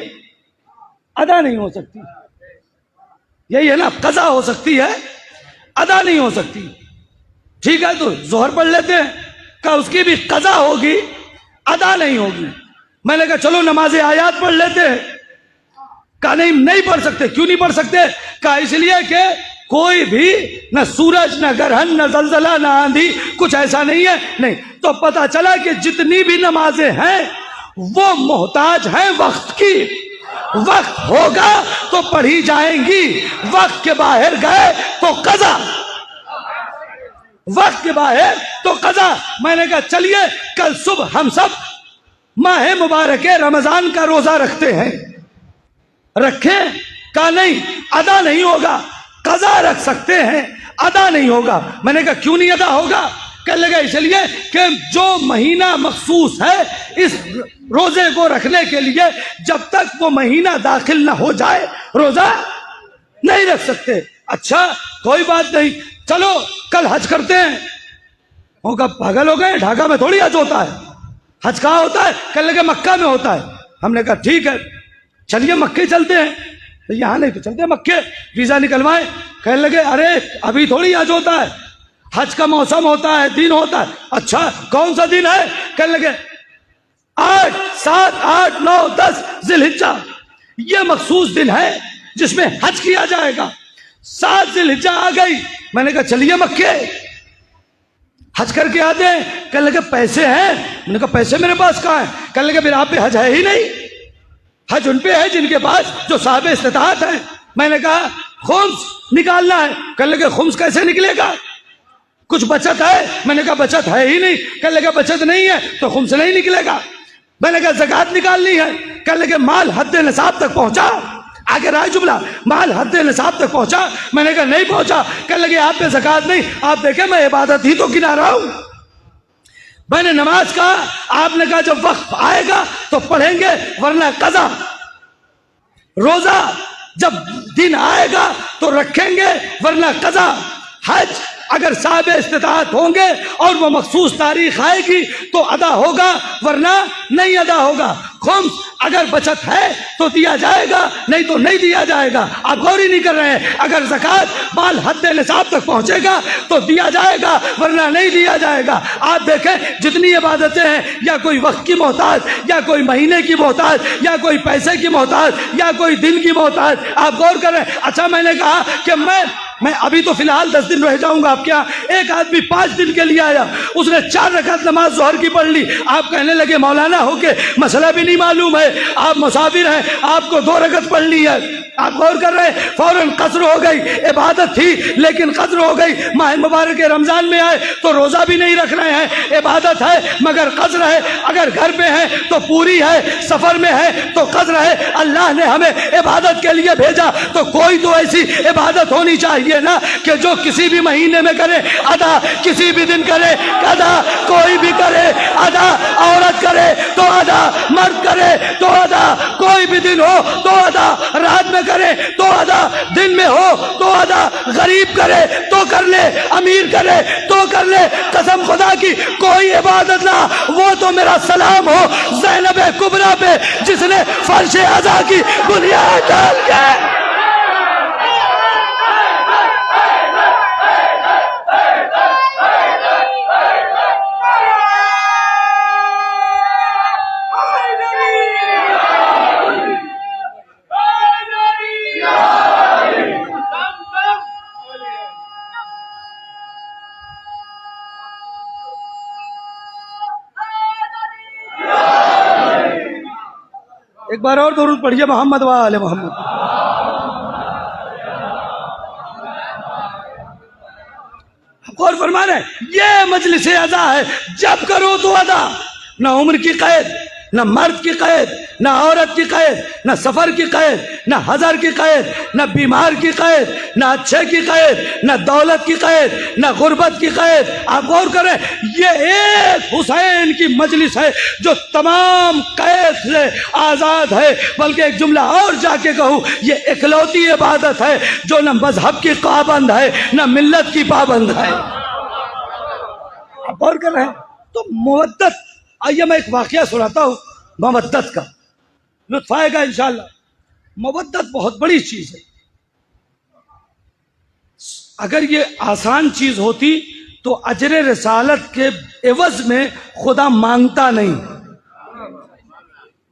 ادا نہیں ہو سکتی۔ یہی ہے نا، قضا ہو سکتی ہے، ادا نہیں ہو سکتی۔ ٹھیک ہے، تو ظہر پڑھ لیتے ہیں، کہا اس کی بھی قضا ہوگی، ادا نہیں ہوگی۔ میں نے کہا چلو نماز آیات پڑھ لیتے ہیں، کہا نہیں پڑھ سکتے۔ کیوں نہیں پڑھ سکتے؟ کہا اس لیے کہ کوئی بھی نہ سورج نہ گرہن نہ زلزلہ نہ آندھی کچھ ایسا نہیں ہے، نہیں۔ تو پتا چلا کہ جتنی بھی نمازیں ہیں وہ محتاج ہیں وقت کی، وقت ہوگا تو پڑھی جائیں گی، وقت کے باہر گئے تو قضا، وقت کے باہر تو قضا۔ میں نے کہا چلیے کل صبح ہم سب ماہ مبارک رمضان کا روزہ رکھتے ہیں، رکھیں؟ کہا نہیں، ادا نہیں ہوگا، قضا رکھ سکتے ہیں، ادا نہیں ہوگا۔ میں نے کہا کیوں نہیں ادا ہوگا؟ کہنے لگا اس لیے کہ جو مہینہ مخصوص ہے اس روزے کو رکھنے کے لیے، جب تک وہ مہینہ داخل نہ ہو جائے روزہ نہیں رکھ سکتے۔ اچھا کوئی بات نہیں، چلو کل حج کرتے ہیں۔ وہ کہا پاگل ہو گئے، ڈھاکہ میں تھوڑی حج ہوتا ہے، حج کہاں ہوتا ہے؟ کہنے لگے مکہ میں ہوتا ہے۔ ہم نے کہا ٹھیک ہے چلیے مکے چلتے ہیں، یہاں نہیں تو چلتے ہیں مکے، ویزا نکلوائے۔ کہنے لگے ارے ابھی تھوڑی حج ہوتا ہے، حج کا موسم ہوتا ہے، دن ہوتا ہے۔ اچھا کون سا دن ہے؟ کہنے لگے 8، 7، 8، 9، 10 ذی الحجہ، یہ مخصوص دن ہے جس میں حج کیا جائے گا۔ 7 ذی الحجہ آ گئی، میں نے کہا چلیے مکے حج کر کے آتے ہیں۔ کہنے لگے پیسے ہیں؟ میں نے کہا پیسے میرے پاس کہاں ہیں؟ کہنے لگے پھر آپ پہ حج ہے ہی نہیں، حج ان پہ ہے جن کے پاس جو صاحب استطاعت ہیں۔ میں نے کہا خمس نکالنا ہے۔ کہنے لگے خمس کیسے نکلے گا؟ کچھ بچت ہے؟ میں نے کہا بچت ہے ہی نہیں۔ کہنے لگے بچت نہیں ہے تو خمس نہیں نکلے گا۔ میں نے کہا زکوٰۃ نکالنی ہے۔ کہنے لگے مال حد نصاب تک پہنچا؟ آگے رہا جملہ، مال حد نصاب تک پہنچا؟ میں نے کہا نہیں پہنچا۔ کہنے لگے آپ پہ زکوٰۃ نہیں، آپ دیکھیں میں عبادت ہی تو گنا رہا ہوں۔ میں نے نماز کہا، آپ نے کہا جب وقت آئے گا تو پڑھیں گے ورنہ قضا۔ روزہ جب دن آئے گا تو رکھیں گے ورنہ قضا۔ حج اگر صاحب استطاعت ہوں گے اور وہ مخصوص تاریخ آئے گی تو ادا ہوگا ورنہ نہیں ادا ہوگا۔ خمس اگر بچت ہے تو دیا جائے گا، نہیں تو نہیں دیا جائے گا۔ آپ غور ہی نہیں کر رہے ہیں، اگر زکوٰۃ مال حد نصاب تک پہنچے گا تو دیا جائے گا ورنہ نہیں دیا جائے گا۔ آپ دیکھیں جتنی عبادتیں ہیں، یا کوئی وقت کی محتاج، یا کوئی مہینے کی محتاج، یا کوئی پیسے کی محتاج، یا کوئی دن کی محتاج، آپ غور کریں۔ اچھا میں نے کہا کہ میں ابھی تو فی الحال 10 دن رہ جاؤں گا آپ کے یہاں۔ ایک آدمی 5 دن کے لیے آیا، اس نے 4 رکعت نماز ظہر کی پڑھ لی۔ آپ کہنے لگے مولانا ہو کے مسئلہ بھی نہیں معلوم ہے، آپ مسافر ہیں، آپ کو 2 رکعت پڑھ لی ہے۔ آپ غور کر رہے ہیں، فوراً قصر ہو گئی، عبادت تھی لیکن قصر ہو گئی۔ ماہ مبارک رمضان میں آئے تو روزہ بھی نہیں رکھ رہے ہیں، عبادت ہے مگر قصر ہے۔ اگر گھر پہ ہیں تو پوری ہے، سفر میں ہے تو قصر ہے۔ اللہ نے ہمیں عبادت کے لیے بھیجا تو کوئی تو ایسی عبادت ہونی چاہیے نا کہ جو کسی بھی مہینے میں کرے ادا، کسی بھی دن کرے ادا، کوئی بھی کرے ادا، عورت کرے تو ادا، مرد کرے تو ادا، کوئی بھی دن ہو تو ادا، رات میں کرے تو ادا، دن میں ہو تو ادا، غریب کرے تو کر لے، امیر کرے تو کر لے۔ قسم خدا کی کوئی عبادت نہ، وہ تو میرا سلام ہو زینب کبریٰ پہ جس نے فرش اعضا کی بنیاد ڈال کے ایک بار اور درود پڑھیے محمد و آل محمد. غور فرما رہے ہیں یہ مجلس ادا ہے. جب کرو تو ادا. نہ عمر کی قید، نہ مرد کی قید، نہ عورت کی قید، نہ سفر کی قید، نہ حضر کی قید، نہ بیمار کی قید، نہ اچھے کی قید، نہ دولت کی قید، نہ غربت کی قید. آپ غور کریں یہ ایک حسین کی مجلس ہے جو تمام قید سے آزاد ہے. بلکہ ایک جملہ اور جا کے کہوں یہ اکلوتی عبادت ہے جو نہ مذہب کی پابند ہے نہ ملت کی پابند ہے. آپ غور کر رہے ہیں تو مودت. آئیے میں ایک واقعہ سناتا ہوں مودت کا، لطف آئے گا انشاءاللہ. مودت بہت بڑی چیز ہے. اگر یہ آسان چیز ہوتی تو اجر رسالت کے عوض میں خدا مانگتا نہیں.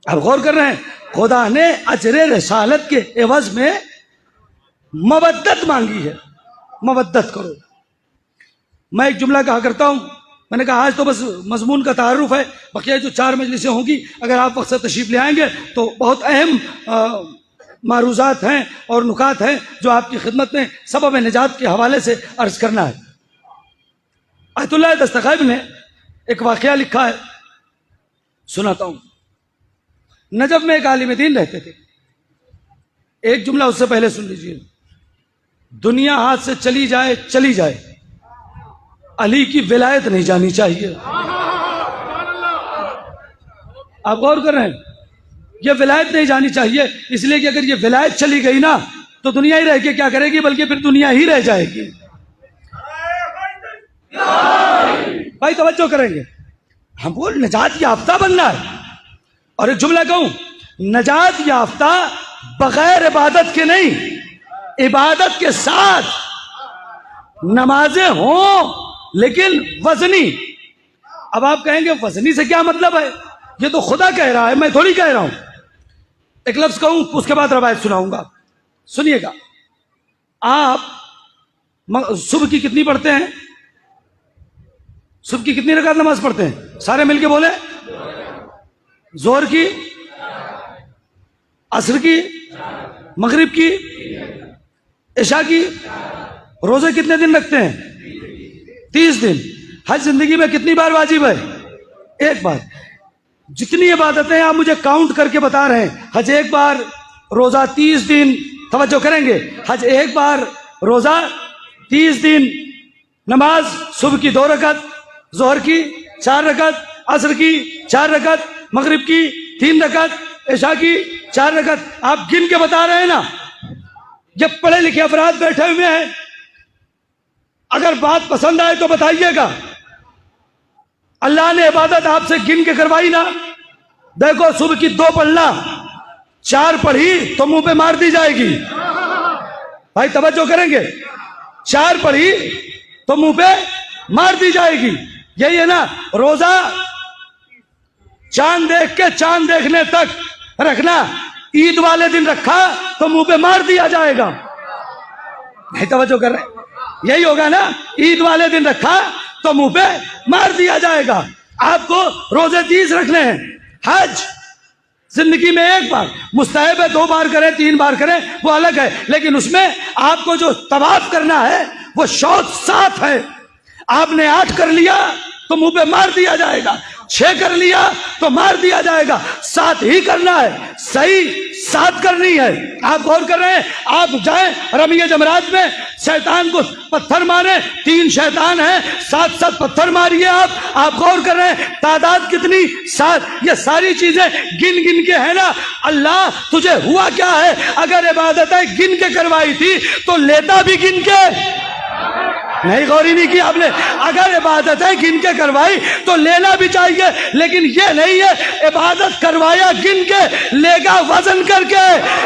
آپ غور کر رہے ہیں خدا نے اجر رسالت کے عوض میں مودت مانگی ہے. مودت کرو. میں ایک جملہ کہا کرتا ہوں، میں نے کہا آج تو بس مضمون کا تعارف ہے، بقیہ جو 4 مجلسیں ہوں گی اگر آپ وقت سے تشریف لے آئیں گے تو بہت اہم معروضات ہیں اور نکات ہیں جو آپ کی خدمت میں سبب نجات کے حوالے سے عرض کرنا ہے. آیت اللہ دستغیب نے ایک واقعہ لکھا ہے، سناتا ہوں. نجف میں ایک عالم دین رہتے تھے. ایک جملہ اس سے پہلے سن لیجیے. دنیا ہاتھ سے چلی جائے چلی جائے، علی کی ولایت نہیں جانی چاہیے. آپ غور کر رہے ہیں یہ ولایت نہیں جانی چاہیے، اس لیے کہ اگر یہ ولایت چلی گئی نا تو دنیا ہی رہ کے کیا کرے گی، بلکہ پھر دنیا ہی رہ جائے گی. بھائی توجہ کریں گے، ہم کو نجات یافتہ بننا ہے. اور ایک جملہ کہوں، نجات یافتہ بغیر عبادت کے نہیں، عبادت کے ساتھ. نمازیں ہوں لیکن وزنی. اب آپ کہیں گے وزنی سے کیا مطلب ہے، یہ تو خدا کہہ رہا ہے، میں تھوڑی کہہ رہا ہوں. ایک لفظ کہوں اس کے بعد روایت سناؤں گا، سنیے گا. آپ صبح کی کتنی پڑھتے ہیں؟ صبح کی کتنی رکعت نماز پڑھتے ہیں؟ سارے مل کے بولے. ظہر کی، عصر کی، مغرب کی، عشاء کی. روزے کتنے دن رکھتے ہیں؟ 30 دن. حج زندگی میں کتنی بار واجب ہے؟ 1 بار. جتنی عبادتیں آپ مجھے کاؤنٹ کر کے بتا رہے ہیں، حج 1 بار، روزہ 30 دن. توجہ کریں گے، حج 1 بار، روزہ 30 دن، نماز صبح کی 2 رکعت، ظہر کی 4 رکعت، عصر کی 4 رکعت، مغرب کی 3 رکعت، عشاء کی 4 رکعت. آپ گن کے بتا رہے ہیں نا. جب پڑھے لکھے افراد بیٹھے ہوئے ہیں، اگر بات پسند آئے تو بتائیے گا. اللہ نے عبادت آپ سے گن کے کروائی نا. دیکھو صبح کی 2 پڑھنا، 4 پڑھی تو منہ پہ مار دی جائے گی. بھائی توجہ کریں گے، 4 پڑھی تو منہ پہ مار دی جائے گی. یہی ہے نا. روزہ چاند دیکھ کے چاند دیکھنے تک رکھنا، عید والے دن رکھا تو منہ پہ مار دیا جائے گا. نہیں توجہ کر رہے، یہی ہوگا نا. عید والے دن رکھا تو منہ پہ مار دیا جائے گا. آپ کو روزے 30 رکھنے ہیں. حج زندگی میں 1 بار، مستحب ہے 2 بار کریں 3 بار کریں وہ الگ ہے، لیکن اس میں آپ کو جو طواف کرنا ہے وہ شوط 7 ہے. آپ نے 8 کر لیا تو منہ پہ مار دیا جائے گا، 6 کر لیا تو مار دیا جائے گا. 7 ہی کرنا ہے، صحیح 7 کرنی ہے. آپ غور کر رہے ہیں، آپ جائیں رمی جمرات میں شیطان کو پتھر مارے، 3 شیطان ہیں، 7 پتھر ماریے. آپ غور کر رہے ہیں تعداد کتنی؟ 7. یہ ساری چیزیں گن گن کے ہے نا. اللہ تجھے ہوا کیا ہے؟ اگر عبادتیں گن کے کروائی تھی تو لیتا بھی گن کے. نہیں غوری نہیں کی آپ نے. اگر عبادتیں گن کے کروائی تو لینا بھی چاہیے، لیکن یہ نہیں ہے عبادت کروایا گن کے، لے گا وزن کر کے.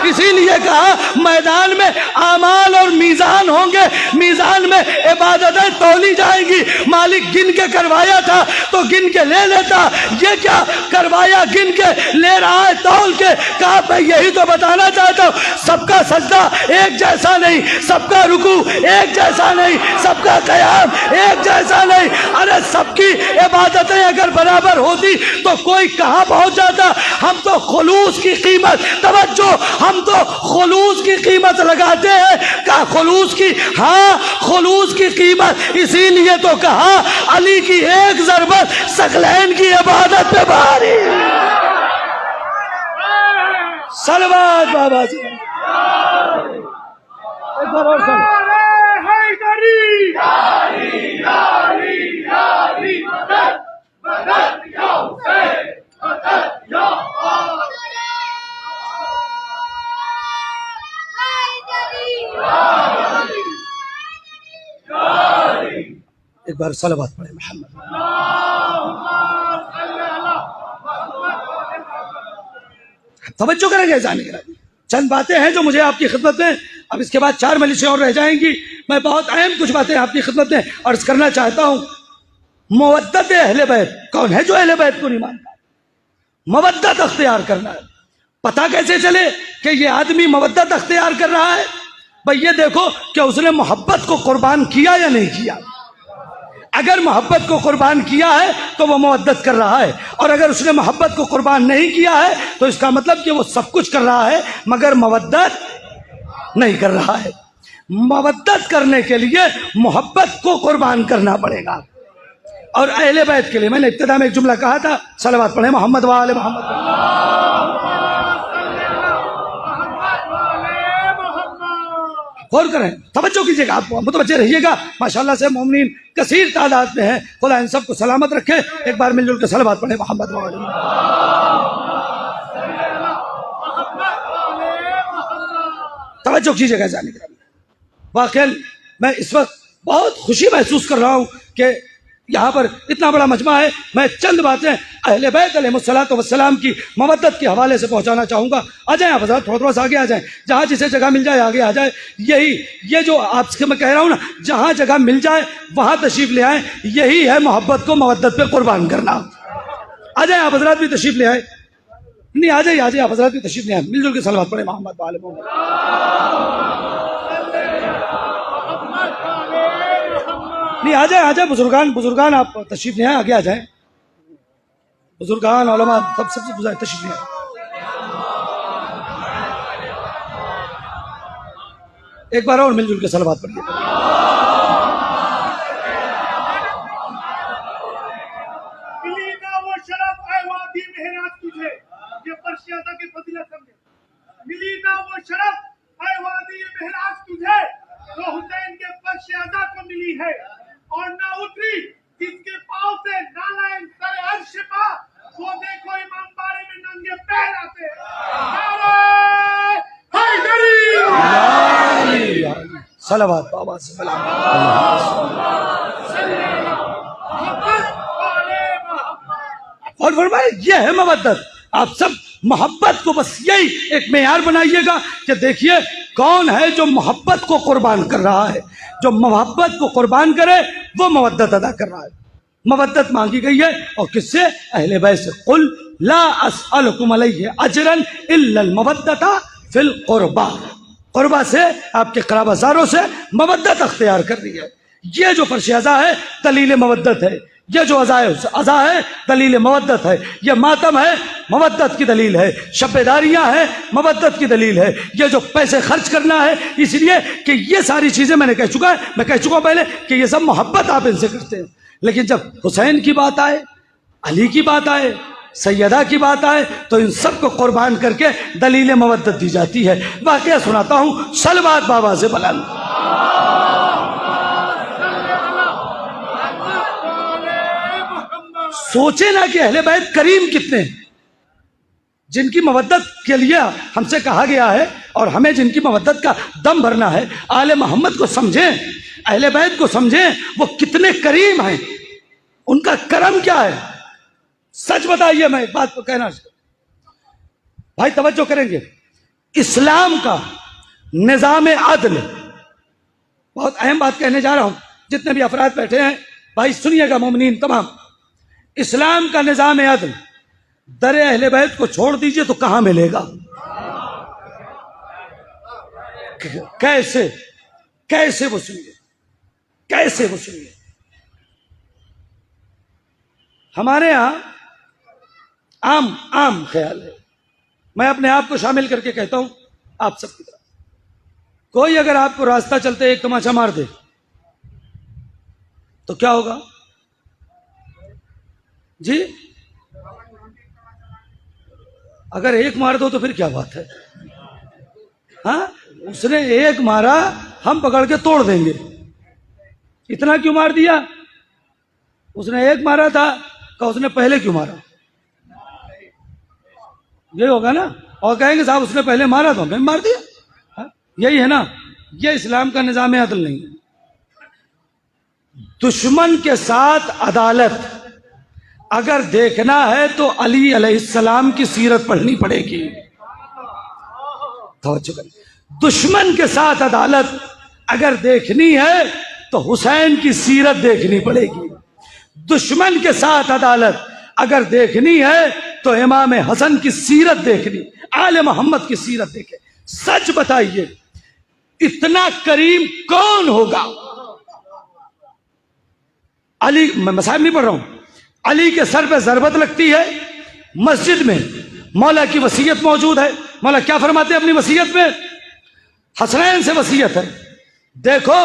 اسی لیے کہا میدان میں اعمال اور میزان ہوں گے، میزان میں عبادتیں تولی جائیں گی. مالک گن کے کروایا تھا تو گن کے لے لیتا، یہ کیا کروایا گن کے لے رہا ہے تول کے. کہا میں یہی تو بتانا چاہتا ہوں، سب کا سجدہ ایک جیسا نہیں، سب کا رکوع ایک جیسا نہیں، سب کا قیام ایک جیسا ایسا نہیں. ارے سب کی عبادتیں اگر برابر ہوتی تو کوئی کہاں پہنچ جاتا. ہم تو خلوص کی قیمت, توجہ, ہم تو خلوص کی قیمت لگاتے ہیں. کہا خلوص کی, ہاں خلوص کی قیمت اسی لیے تو کہا علی کی ایک ضربت ثقلین کی عبادت پہ بھاری. صلوات بابا سے. ایک بار اور سن. نعرہ حیدری مدد مدد یا حسین مدد یا ایک بار صلوات پڑھے محمد. توجہ کریں گے جانے کے لیے. چند باتیں ہیں جو مجھے آپ کی خدمت میں, اب اس کے بعد 4 مجلسیں اور رہ جائیں گی. میں بہت اہم کچھ باتیں آپ کی خدمت میں عرض کرنا چاہتا ہوں. مودت اہل بیت, کون ہے جو اہل بیت کو نہیں مانتا؟ مودت اختیار کرنا ہے. پتہ کیسے چلے کہ یہ آدمی مودت اختیار کر رہا ہے؟ بھئی یہ دیکھو کہ اس نے محبت کو قربان کیا یا نہیں کیا. اگر محبت کو قربان کیا ہے تو وہ مودت کر رہا ہے, اور اگر اس نے محبت کو قربان نہیں کیا ہے تو اس کا مطلب کہ وہ سب کچھ کر رہا ہے مگر مودت نہیں کر رہا ہے. مودت کرنے کے لیے محبت کو قربان کرنا پڑے گا. اور اہل بیت کے لیے میں نے ابتدا میں ایک جملہ کہا تھا, صلوات پڑھیں محمد وآل محمد. غور کریں, توجہ کیجیے گا, آپ متوجہ رہیے گا. ماشاءاللہ سے مومنین کثیر تعداد میں ہیں, خدا ان سب کو سلامت رکھے. ایک بار مل جل کے صلوات پڑھیں محمد وآل محمد. توجہ کیجیے گا جانے کے. واقعا میں اس وقت بہت خوشی محسوس کر رہا ہوں کہ یہاں پر اتنا بڑا مجمع ہے. میں چند باتیں اہل بیت علیہ الصلوۃ والسلام کی مودت کے حوالے سے پہنچانا چاہوں گا. آ جائیں آپ حضرات, تھوڑا سا آگے آ جائیں, جہاں جسے جگہ مل جائے آگے آ جائے. یہ جو آپ سے میں کہہ رہا ہوں نا, جہاں جگہ مل جائے وہاں تشریف لے آئیں. یہی ہے محبت کو مودت پہ قربان کرنا. آ جائیں آپ حضرات بھی تشریف لے آئیں. نہیں آ جائیے آپ حضرات بھی تشریف لے آئیں. مل جل کے صلوات پڑھیں محمد وآل محمد. نہیں آ جائیں بزرگان آپ تشریف لے آئیں, آگے آ جائیں. بزرگان علماء سب سے تشریف لے آئیں. ایک بار اور مل جل کے صلوات پڑھیے. ملی نہ وہ شرف اے وادی مہراج تجھے, یہ پرشیادہ کی فضیلت سمجھے. ملی نہ وہ شرف اے وادی مہراج تجھے جو حسین کے پرشیادہ کو ملی ہے, اور نہ اتری جس کے پاؤں سے نالائن سر عرش پا, وہ دیکھو امام بارے میں ننگے پیر آتے. نعرہ حیدری صلوات بابا سے اور فرمائے یہ ہے مودت. آپ سب محبت کو بس یہی ایک معیار بنائیے گا کہ دیکھیے کون ہے جو محبت کو قربان کر رہا ہے. جو محبت کو قربان کرے وہ مودت ادا کر رہا ہے. مودت مانگی گئی ہے اور کس سے؟ اہل بیت سے. قل لا اسألکم علیہ اجرا الا المودۃ فی القربہ. قربہ سے, آپ کے قرابہ زاروں سے مودت اختیار کر رہی ہے. یہ جو فرش ازا ہے دلیل مودت ہے. یہ جو ازا ہے دلیل مودت ہے. یہ ماتم ہے مودت کی دلیل ہے. شب داریاں ہیں مودت کی دلیل ہے. یہ جو پیسے خرچ کرنا ہے اس لیے کہ یہ ساری چیزیں میں کہہ چکا ہوں پہلے کہ یہ سب محبت آپ ان سے کرتے ہیں. لیکن جب حسین کی بات آئے, علی کی بات آئے, سیدہ کی بات آئے تو ان سب کو قربان کر کے دلیل مودت دی جاتی ہے. واقعہ سناتا ہوں, صلوات بابا سے بلند. سوچے نا کہ اہل بیت کریم کتنے ہیں, جن کی مودت کے لیے ہم سے کہا گیا ہے اور ہمیں جن کی مودت کا دم بھرنا ہے. آل محمد کو سمجھیں, اہل بیت کو سمجھیں, وہ کتنے کریم ہیں, ان کا کرم کیا ہے. سچ بتائیے, میں ایک بات کو کہنا بھائی توجہ کریں گے. اسلام کا نظام عدل, بہت اہم بات کہنے جا رہا ہوں, جتنے بھی افراد بیٹھے ہیں بھائی سنیے گا مومنین تمام. اسلام کا نظام عدل در اہل بیت کو چھوڑ دیجئے تو کہاں ملے گا؟ کیسے وہ سنیے. ہمارے یہاں عام خیال ہے، میں اپنے آپ کو شامل کر کے کہتا ہوں آپ سب کی طرح، کوئی اگر آپ کو راستہ چلتے ایک تماچا مار دے تو کیا ہوگا؟ جی اگر ایک مار دو تو پھر کیا بات ہے؟ ہاں اس نے ایک مارا، ہم پکڑ کے توڑ دیں گے، اتنا کیوں مار دیا؟ اس نے ایک مارا تھا کہ اس نے پہلے کیوں مارا؟ یہ ہوگا نا، اور کہیں گے صاحب اس نے پہلے مارا تو ہمیں مار دیا. ہاں؟ یہی ہے نا، یہ اسلام کا نظام عدل نہیں ہے. دشمن کے ساتھ عدالت اگر دیکھنا ہے تو علی علیہ السلام کی سیرت پڑھنی پڑے گی. توجہ کریں، دشمن کے ساتھ عدالت اگر دیکھنی ہے تو حسین کی سیرت دیکھنی پڑے گی. دشمن کے ساتھ عدالت اگر دیکھنی ہے تو امام حسن کی سیرت دیکھنی، آل محمد کی سیرت دیکھے. سچ بتائیے اتنا کریم کون ہوگا؟ علی، میں مصائب نہیں پڑھ رہا ہوں، علی کے سر پہ ضربت لگتی ہے، مسجد میں مولا کی وصیت موجود ہے. مولا کیا فرماتے ہیں اپنی وصیت میں؟ حسنین سے وصیت ہے، دیکھو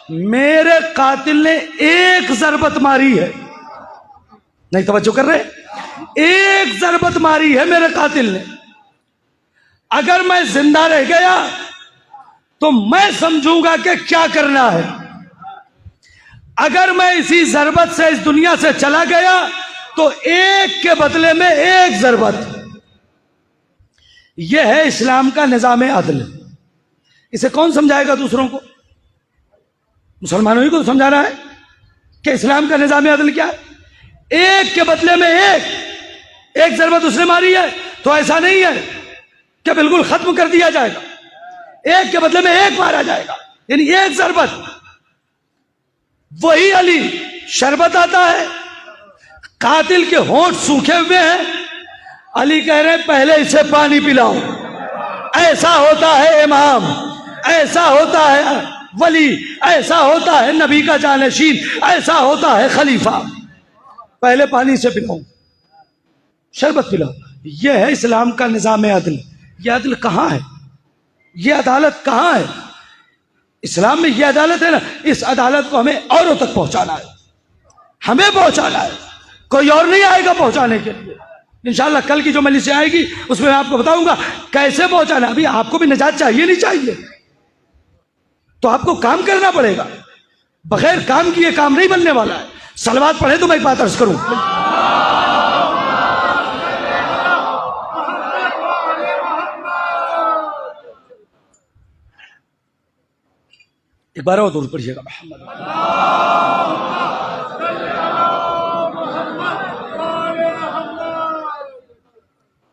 میرے قاتل نے ایک ضربت ماری ہے، نہیں توجہ کر رہے، ایک ضربت ماری ہے میرے قاتل نے، اگر میں زندہ رہ گیا تو میں سمجھوں گا کہ کیا کرنا ہے، اگر میں اسی ضربت سے اس دنیا سے چلا گیا تو ایک کے بدلے میں ایک ضربت. یہ ہے اسلام کا نظام عدل. اسے کون سمجھائے گا دوسروں کو؟ مسلمانوں ہی کو سمجھانا ہے کہ اسلام کا نظام عدل کیا ہے. ایک کے بدلے میں ایک ضربت اس نے ماری ہے تو ایسا نہیں ہے کہ بالکل ختم کر دیا جائے گا، ایک کے بدلے میں ایک مارا جائے گا، یعنی ایک ضربت. وہی علی شربت آتا ہے، قاتل کے ہونٹ سوکھے ہوئے ہیں، علی کہہ رہے ہیں پہلے اسے پانی پلاؤ. ایسا ہوتا ہے امام، ایسا ہوتا ہے ولی، ایسا ہوتا ہے نبی کا جانشین، ایسا ہوتا ہے خلیفہ. پہلے پانی سے پلاؤ، شربت پلاؤ. یہ ہے اسلام کا نظام عدل. یہ عدل کہاں ہے؟ یہ عدالت کہاں ہے؟ اسلام میں یہ عدالت ہے نا، اس عدالت کو ہمیں اوروں تک پہنچانا ہے، ہمیں پہنچانا ہے، کوئی اور نہیں آئے گا پہنچانے کے لیے. انشاءاللہ کل کی جو مجلس آئے گی اس میں آپ کو بتاؤں گا کیسے پہنچانا. ابھی آپ کو بھی نجات چاہیے نہیں چاہیے؟ تو آپ کو کام کرنا پڑے گا، بغیر کام کیے کام نہیں بننے والا ہے. صلوات پڑھیں تو میں ایک بات عرض کروں. ایک بار اور درود پڑھیے گا محمد.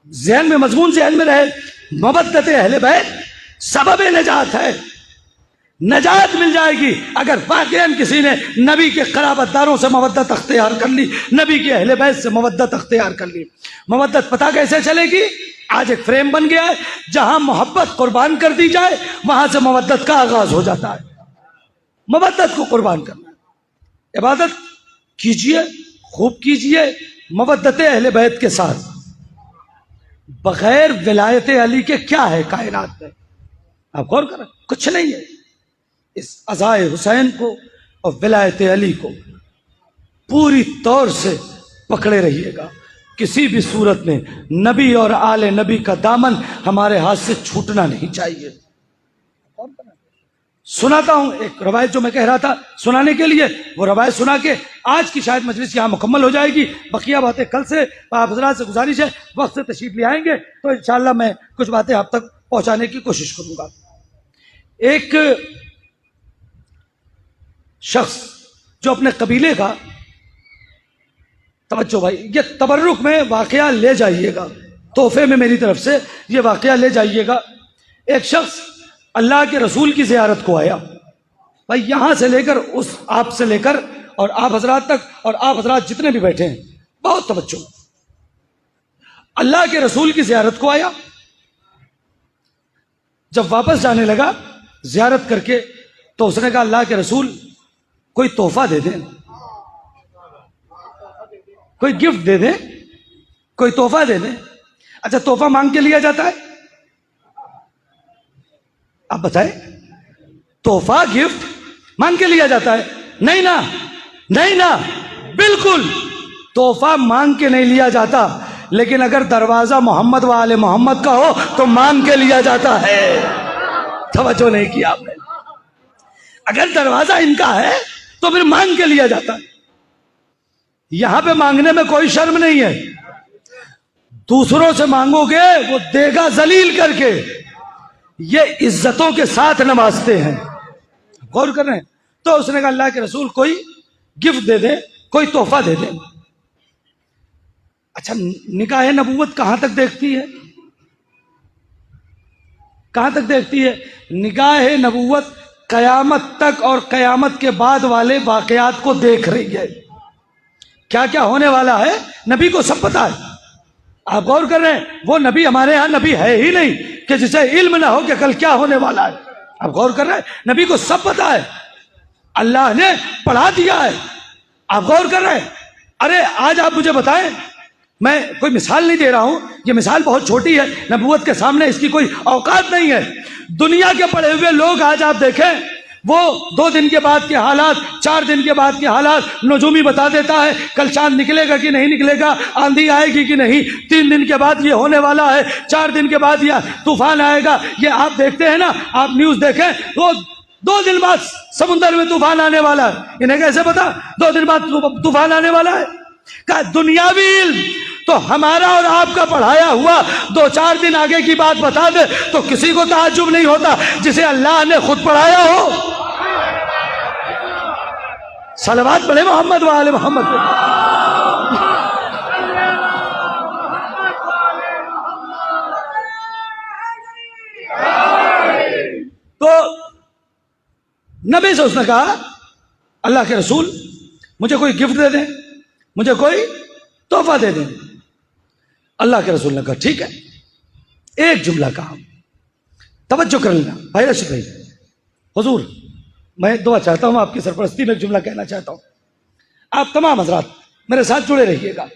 ذہن میں مضمون ذہن میں رہے، مودت اہل بیت سبب نجات ہے. نجات مل جائے گی اگر واقعاً کسی نے نبی کے قرابت داروں سے مودت اختیار کر لی، نبی کے اہل بیت سے مودت اختیار کر لی. مودت پتہ کیسے چلے گی؟ آج ایک فریم بن گیا ہے، جہاں محبت قربان کر دی جائے وہاں سے مودت کا آغاز ہو جاتا ہے. مودت کو قربان کرنا ہے. عبادت کیجئے، خوب کیجئے مودت اہل بیت کے ساتھ. بغیر ولایت علی کے کیا ہے کائنات میں؟ آپ غور کریں، کچھ نہیں ہے. اس عزائے حسین کو اور ولایت علی کو پوری طور سے پکڑے رہیے گا. کسی بھی صورت میں نبی اور آل نبی کا دامن ہمارے ہاتھ سے چھوٹنا نہیں چاہیے. سناتا ہوں ایک روایت جو میں کہہ رہا تھا سنانے کے لیے، وہ روایت سنا کے آج کی شاید مجلس یہاں مکمل ہو جائے گی. بقیہ باتیں کل سے آپ حضرات سے گزارش ہے وقت سے تشریف لے آئیں گے تو انشاءاللہ میں کچھ باتیں آپ تک پہنچانے کی کوشش کروں گا. ایک شخص جو اپنے قبیلے کا، توجہ بھائی یہ تبرک میں واقعہ لے جائیے گا، تحفے میں میری طرف سے یہ واقعہ لے جائیے گا. ایک شخص اللہ کے رسول کی زیارت کو آیا، بھائی یہاں سے لے کر اس آپ سے لے کر اور آپ حضرات تک اور آپ حضرات جتنے بھی بیٹھے ہیں بہت توجہ. اللہ کے رسول کی زیارت کو آیا، جب واپس جانے لگا زیارت کر کے تو اس نے کہا اللہ کے رسول کوئی تحفہ دے دیں. کوئی گفٹ دے دیں, کوئی تحفہ دے دیں. اچھا تحفہ مانگ کے لیا جاتا ہے؟ آپ بتائیں, تحفہ گفٹ مانگ کے لیا جاتا ہے؟ نہیں نا, نہیں نا, بالکل تحفہ مانگ کے نہیں لیا جاتا. لیکن اگر دروازہ محمد و آل محمد کا ہو تو مانگ کے لیا جاتا ہے. توجہ نہیں کیا آپ نے. اگر دروازہ ان کا ہے تو پھر مانگ کے لیا جاتا ہے. یہاں پہ مانگنے میں کوئی شرم نہیں ہے. دوسروں سے مانگو گے وہ دے گا ذلیل کر کے. یہ عزتوں کے ساتھ نوازتے ہیں. غور کر رہے ہیں؟ تو اس نے کہا اللہ کے رسول کوئی گفٹ دے دے, کوئی تحفہ دے دے. اچھا نکاح نبوت کہاں تک دیکھتی ہے؟ کہاں تک دیکھتی ہے؟ نکاح نبوت قیامت تک اور قیامت کے بعد والے واقعات کو دیکھ رہی ہے. کیا کیا ہونے والا ہے نبی کو سب پتا ہے. آپ غور کر رہے ہیں, وہ نبی ہمارے ہاں نبی ہے ہی نہیں کہ جسے علم نہ ہو کہ کل کیا ہونے والا ہے. آپ غور کر رہے ہیں, نبی کو سب پتا ہے, اللہ نے پڑھا دیا ہے. آپ غور کر رہے ہیں. ارے آج آپ مجھے بتائیں, میں کوئی مثال نہیں دے رہا ہوں, یہ مثال بہت چھوٹی ہے, نبوت کے سامنے اس کی کوئی اوقات نہیں ہے. دنیا کے پڑھے ہوئے لوگ آج آپ دیکھیں, وہ 2 دن کے بعد کے حالات, 4 دن کے بعد کے حالات نجومی بتا دیتا ہے. کل چاند نکلے گا کہ نہیں نکلے گا, آندھی آئے گی کہ نہیں, 3 دن کے بعد یہ ہونے والا ہے, 4 دن کے بعد یہ طوفان آئے گا. یہ آپ دیکھتے ہیں نا, آپ نیوز دیکھیں, وہ 2 دن بعد سمندر میں طوفان آنے والا ہے. انہیں کیسے پتا 2 دن بعد طوفان آنے والا ہے؟ کہ دنیاوی علم تو ہمارا اور آپ کا پڑھایا ہوا 2-4 دن آگے کی بات بتا دے تو کسی کو تعجب نہیں ہوتا, جسے اللہ نے خود پڑھایا ہو. صلوات پڑھے محمد و آل محمد پہ. تو نبی سے اس نے کہا اللہ کے رسول مجھے کوئی گفٹ دے دیں, مجھے کوئی تحفہ دے دیں. اللہ کے رسول نے کہا ٹھیک ہے. ایک جملہ کہا, توجہ کر لینا بھائی رشید بھائی. حضور میں دعا چاہتا ہوں, آپ کی سرپرستی میں ایک جملہ کہنا چاہتا ہوں. آپ تمام حضرات میرے ساتھ جڑے رہیے گا.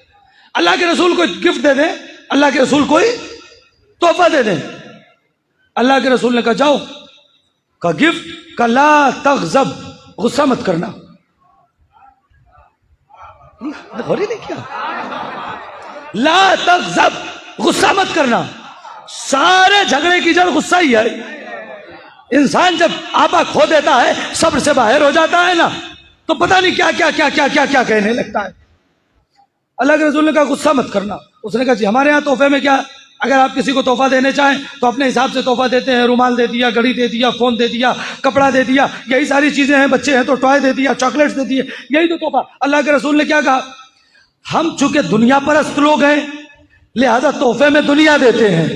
اللہ کے رسول کوئی گفٹ دے دیں, اللہ کے رسول کوئی تحفہ دے دیں. اللہ کے رسول نے کہا جاؤ, کا گفٹ کا لا تغضب, غصہ مت کرنا. ہو رہی نہیں کیا؟ لا تغضب, غصہ مت کرنا. سارے جھگڑے کی جڑ غصہ ہی ہے. انسان جب آپا کھو دیتا ہے, صبر سے باہر ہو جاتا ہے نا, تو پتہ نہیں کیا کیا کیا کیا کیا کیا کہنے لگتا ہے. اللہ کے رسول نے کہا غصہ مت کرنا. اس نے کہا جی ہمارے ہاں تحفے میں کیا, اگر آپ کسی کو تحفہ دینے چاہیں تو اپنے حساب سے تحفہ دیتے ہیں. رومال دے دیا, گھڑی دے دیا, فون دے دیا, کپڑا دے دیا, یہی ساری چیزیں ہیں. بچے ہیں تو ٹوائے دے دیا, چاکلیٹس دے دیے, یہی تو تحفہ. اللہ کے رسول نے کیا کہا, ہم چونکہ دنیا پرست لوگ ہیں لہذا تحفے میں دنیا دیتے ہیں.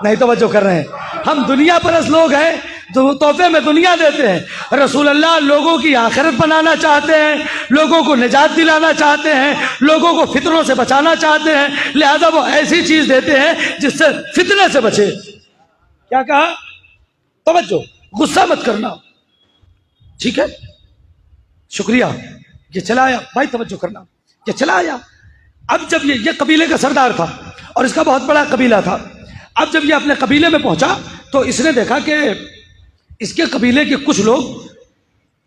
نہیں توجہ کر رہے ہیں, ہم دنیا پرست لوگ ہیں تو تحفے میں دنیا دیتے ہیں. رسول اللہ لوگوں کی آخرت بنانا چاہتے ہیں, لوگوں کو نجات دلانا چاہتے ہیں, لوگوں کو فتنوں سے بچانا چاہتے ہیں, لہذا وہ ایسی چیز دیتے ہیں جس سے فتنے سے بچے. کیا کہا؟ توجہ, غصہ مت کرنا. ٹھیک ہے, شکریہ. یہ چلا آیا بھائی, توجہ کرنا, یہ چلا آیا. اب جب یہ قبیلے کا سردار تھا اور اس کا بہت بڑا قبیلہ تھا. اب جب یہ اپنے قبیلے میں پہنچا تو اس نے دیکھا کہ اس کے قبیلے کے کچھ لوگ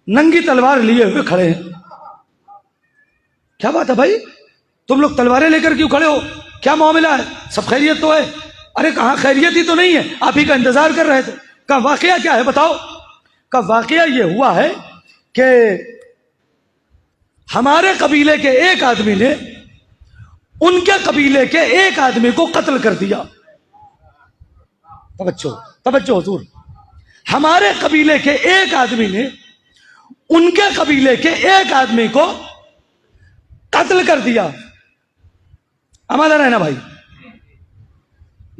ننگی تلوار لیے ہوئے کھڑے ہیں. کیا بات ہے بھائی, تم لوگ تلواریں لے کر کیوں کھڑے ہو, کیا معاملہ ہے, سب خیریت تو ہے؟ ارے کہاں خیریت ہی تو نہیں ہے, آپ ہی کا انتظار کر رہے تھے. کہا واقعہ کیا ہے بتاؤ. کہا واقعہ یہ ہوا ہے کہ ہمارے قبیلے کے ایک آدمی نے ان کے قبیلے کے ایک آدمی کو قتل کر دیا. توجہ توجہ حضور, ہمارے قبیلے کے ایک آدمی نے ان کے قبیلے کے ایک آدمی کو قتل کر دیا. ہمارا رہنا بھائی,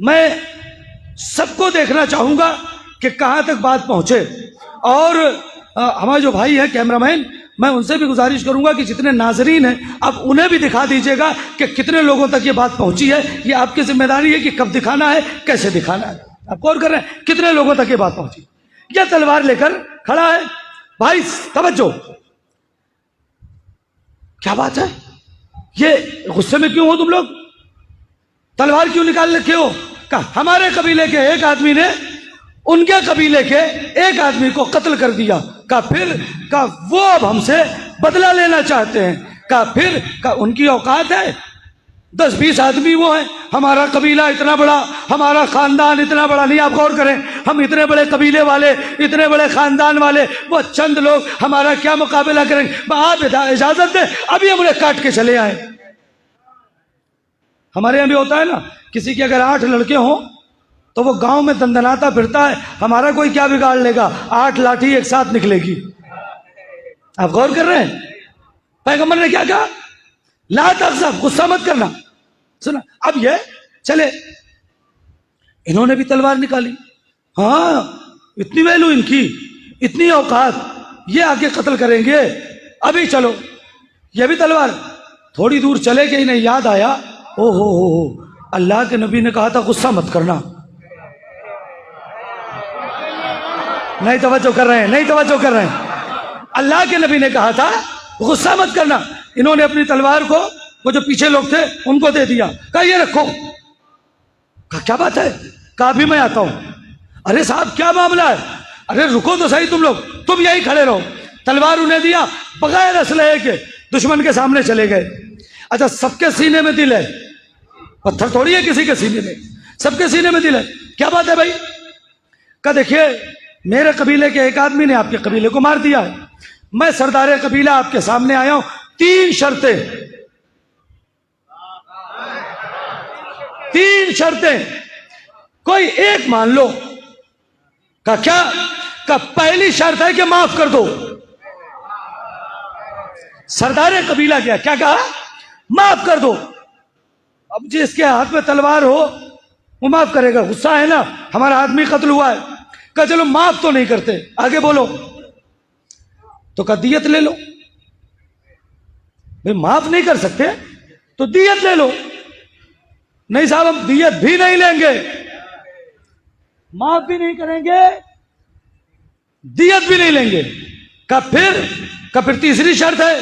میں سب کو دیکھنا چاہوں گا کہ کہاں تک بات پہنچے, اور ہمارے جو بھائی ہیں کیمرہ مین, میں ان سے بھی گزارش کروں گا کہ جتنے ناظرین ہیں آپ انہیں بھی دکھا دیجیے گا کہ کتنے لوگوں تک یہ بات پہنچی ہے. یہ آپ کی ذمہ داری ہے کہ کب دکھانا ہے, کیسے دکھانا ہے. آپ غور کر رہے ہیں کتنے لوگوں تک یہ بات پہنچی. یہ تلوار لے کر کھڑا ہے بھائی, توجہ, کیا بات ہے, یہ غصے میں کیوں ہو تم لوگ؟ تلوار کیوں نکال رکھے ہو؟ کہا ہمارے قبیلے کے ایک آدمی نے ان کے قبیلے کے ایک آدمی کو قتل کر دیا. کہا وہ اب ہم سے بدلہ لینا چاہتے ہیں. کہا ان کی اوقات ہے؟ 10-20 آدمی وہ ہیں. ہمارا قبیلہ اتنا بڑا, ہمارا خاندان اتنا بڑا نہیں. آپ غور کریں, ہم اتنے بڑے قبیلے والے, اتنے بڑے خاندان والے, وہ چند لوگ ہمارا کیا مقابلہ کریں گے؟ آپ اجازت دیں ابھی ہم انہیں کاٹ کے چلے آئیں. ہمارے یہاں بھی ہوتا ہے نا, کسی کے اگر 8 لڑکے ہوں تو وہ گاؤں میں دندناتا پھرتا ہے, ہمارا کوئی کیا بگاڑ لے گا, 8 لاٹھی ایک ساتھ نکلے گی. آپ غور کر رہے ہیں پیغمبر نے کیا کہا؟ لا تغضب, غصہ مت کرنا. سنا اب یہ چلے, انہوں نے بھی تلوار نکالی. ہاں اتنی ویلو ان کی, اتنی اوقات, یہ آگے قتل کریں گے, ابھی چلو. یہ بھی تلوار. تھوڑی دور چلے کہ انہیں یاد آیا, او ہو اللہ کے نبی نے کہا تھا غصہ مت کرنا. نہیں توجہ کر رہے ہیں, نہیں توجہ کر رہے ہیں. اللہ کے نبی نے کہا تھا غصہ مت کرنا. انہوں نے اپنی تلوار کو, وہ جو پیچھے لوگ تھے ان کو دے دیا. کہا یہ رکھو. کہا کیا بات ہے؟ کہا بھی میں آتا ہوں. ارے صاحب کیا معاملہ ہے؟ ارے رکو تو صحیح, تم لوگ تم یہی کھڑے رہو. تلوار انہیں دیا, بغیر اسلحے کے دشمن کے سامنے چلے گئے. اچھا سب کے سینے میں دل ہے, پتھر تھوڑی ہے کسی کے سینے میں, سب کے سینے میں دل ہے. کیا بات ہے بھائی؟ کہا دیکھیے میرے قبیلے کے ایک آدمی نے آپ کے قبیلے کو مار دیا ہے, میں سردار قبیلہ آپ کے سامنے آیا ہوں, 3 شرطیں, 3 شرطیں, کوئی ایک مان لو. کہا کیا؟ کہا پہلی شرط ہے کہ معاف کر دو. سردار قبیلہ کیا کہا؟ معاف کر دو. اب جس کے ہاتھ میں تلوار ہو وہ معاف کرے گا, غصہ ہے نا, ہمارا آدمی قتل ہوا ہے. کہا چلو معاف تو نہیں کرتے, آگے بولو. تو کہا دیت لے لو. بھئی معاف نہیں کر سکتے تو دیت لے لو. نہیں صاحب ہم دیت بھی نہیں لیں گے, معاف بھی نہیں کریں گے, دیت بھی نہیں لیں گے. کہا پھر تیسری شرط ہے.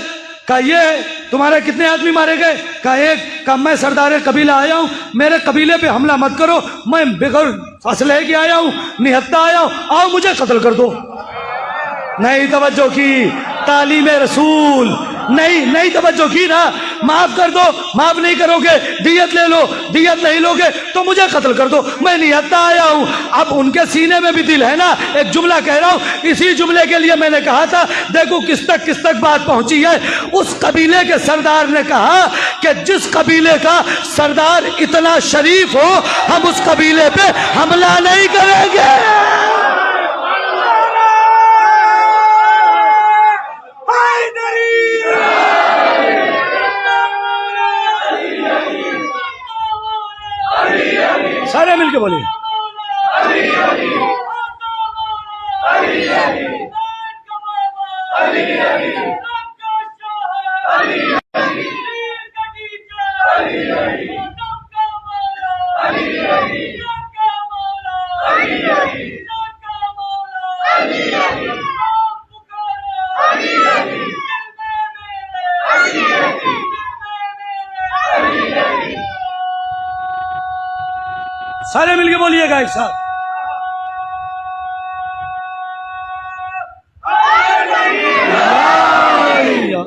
کہا یہ تمہارے کتنے آدمی مارے گئے؟ کہا ایک. کہا میں سردار قبیلہ آیا ہوں, میرے قبیلے پہ حملہ مت کرو, میں بغیر اسلحے کے آیا ہوں, نہتہ آیا ہوں, آؤ مجھے قتل کر دو. نہیں توجہ کی, تعلیم رسول نہیں توجہ کی نا. معاف کر دو, معاف نہیں کرو گے دیت لے لو, دیت نہیں لو گے تو مجھے قتل کر دو, میں نہتہ آیا ہوں. اب ان کے سینے میں بھی دل ہے نا. ایک جملہ کہہ رہا ہوں, اسی جملے کے لیے میں نے کہا تھا دیکھو کس تک بات پہنچی ہے. اس قبیلے کے سردار نے کہا کہ جس قبیلے کا سردار اتنا شریف ہو ہم اس قبیلے پہ حملہ نہیں کریں گے. سارے مل کے بولیے. سارے مل کے بولیے گا ایک ساتھ.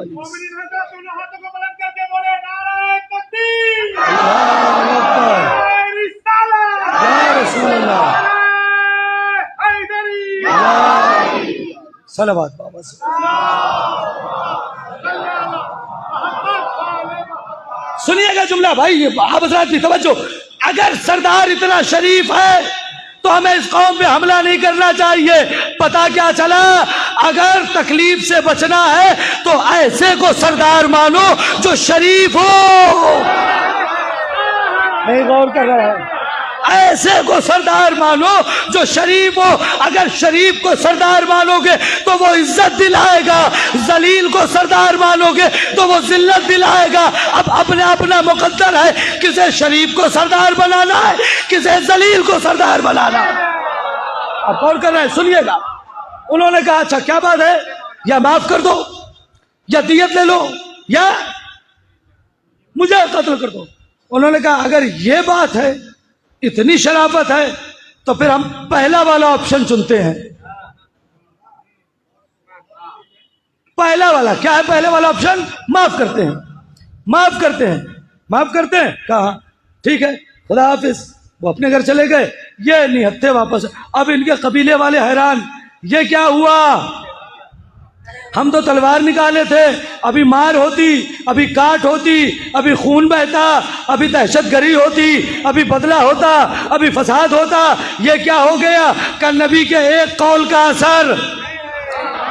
مومنین حضرات دونوں ہاتھوں کو بلند کر کے بولے نعرہ تکبیر, نعرہ رسالت, یا رسول اللہ, نعرہ حیدری. صلوات بابا سے. سنیے گا جملہ بھائی, آپ حضرات کی توجہ. اگر سردار اتنا شریف ہے تو ہمیں اس قوم پہ حملہ نہیں کرنا چاہیے. پتا کیا چلا؟ اگر تکلیف سے بچنا ہے تو ایسے کو سردار مانو جو شریف ہو. نہیں غور کر رہا ہے. ایسے کو سردار مانو جو شریف ہو. اگر شریف کو سردار مانو گے تو وہ عزت دلائے گا, ذلیل کو سردار مانو گے تو وہ ذلت دلائے گا. اب اپنا مقدر ہے, کسے شریف کو سردار بنانا ہے, کسے ذلیل کو سردار بنانا ہے. اب غور کر رہے ہیں, سنیے گا. انہوں نے کہا اچھا کیا بات ہے, یا معاف کر دو, یا دیت لے لو, یا مجھے قتل کر دو. انہوں نے کہا اگر یہ بات ہے، اتنی شرافت ہے، تو پھر ہم پہلا والا آپشن چنتے ہیں. پہلا والا کیا ہے؟ پہلے والا آپشن معاف کرتے ہیں، معاف کرتے ہیں، معاف کرتے ہیں. کہا ٹھیک ہے، خدا حافظ. وہ اپنے گھر چلے گئے. یہ نہتے واپس. اب ان کے قبیلے والے حیران، یہ کیا ہوا؟ ہم تو تلوار نکالے تھے، ابھی مار ہوتی، ابھی کاٹ ہوتی، ابھی خون بہتا، ابھی دہشت گری ہوتی، ابھی بدلہ ہوتا، ابھی فساد ہوتا. یہ کیا ہو گیا؟ کہ نبی کے ایک قول کا اثر.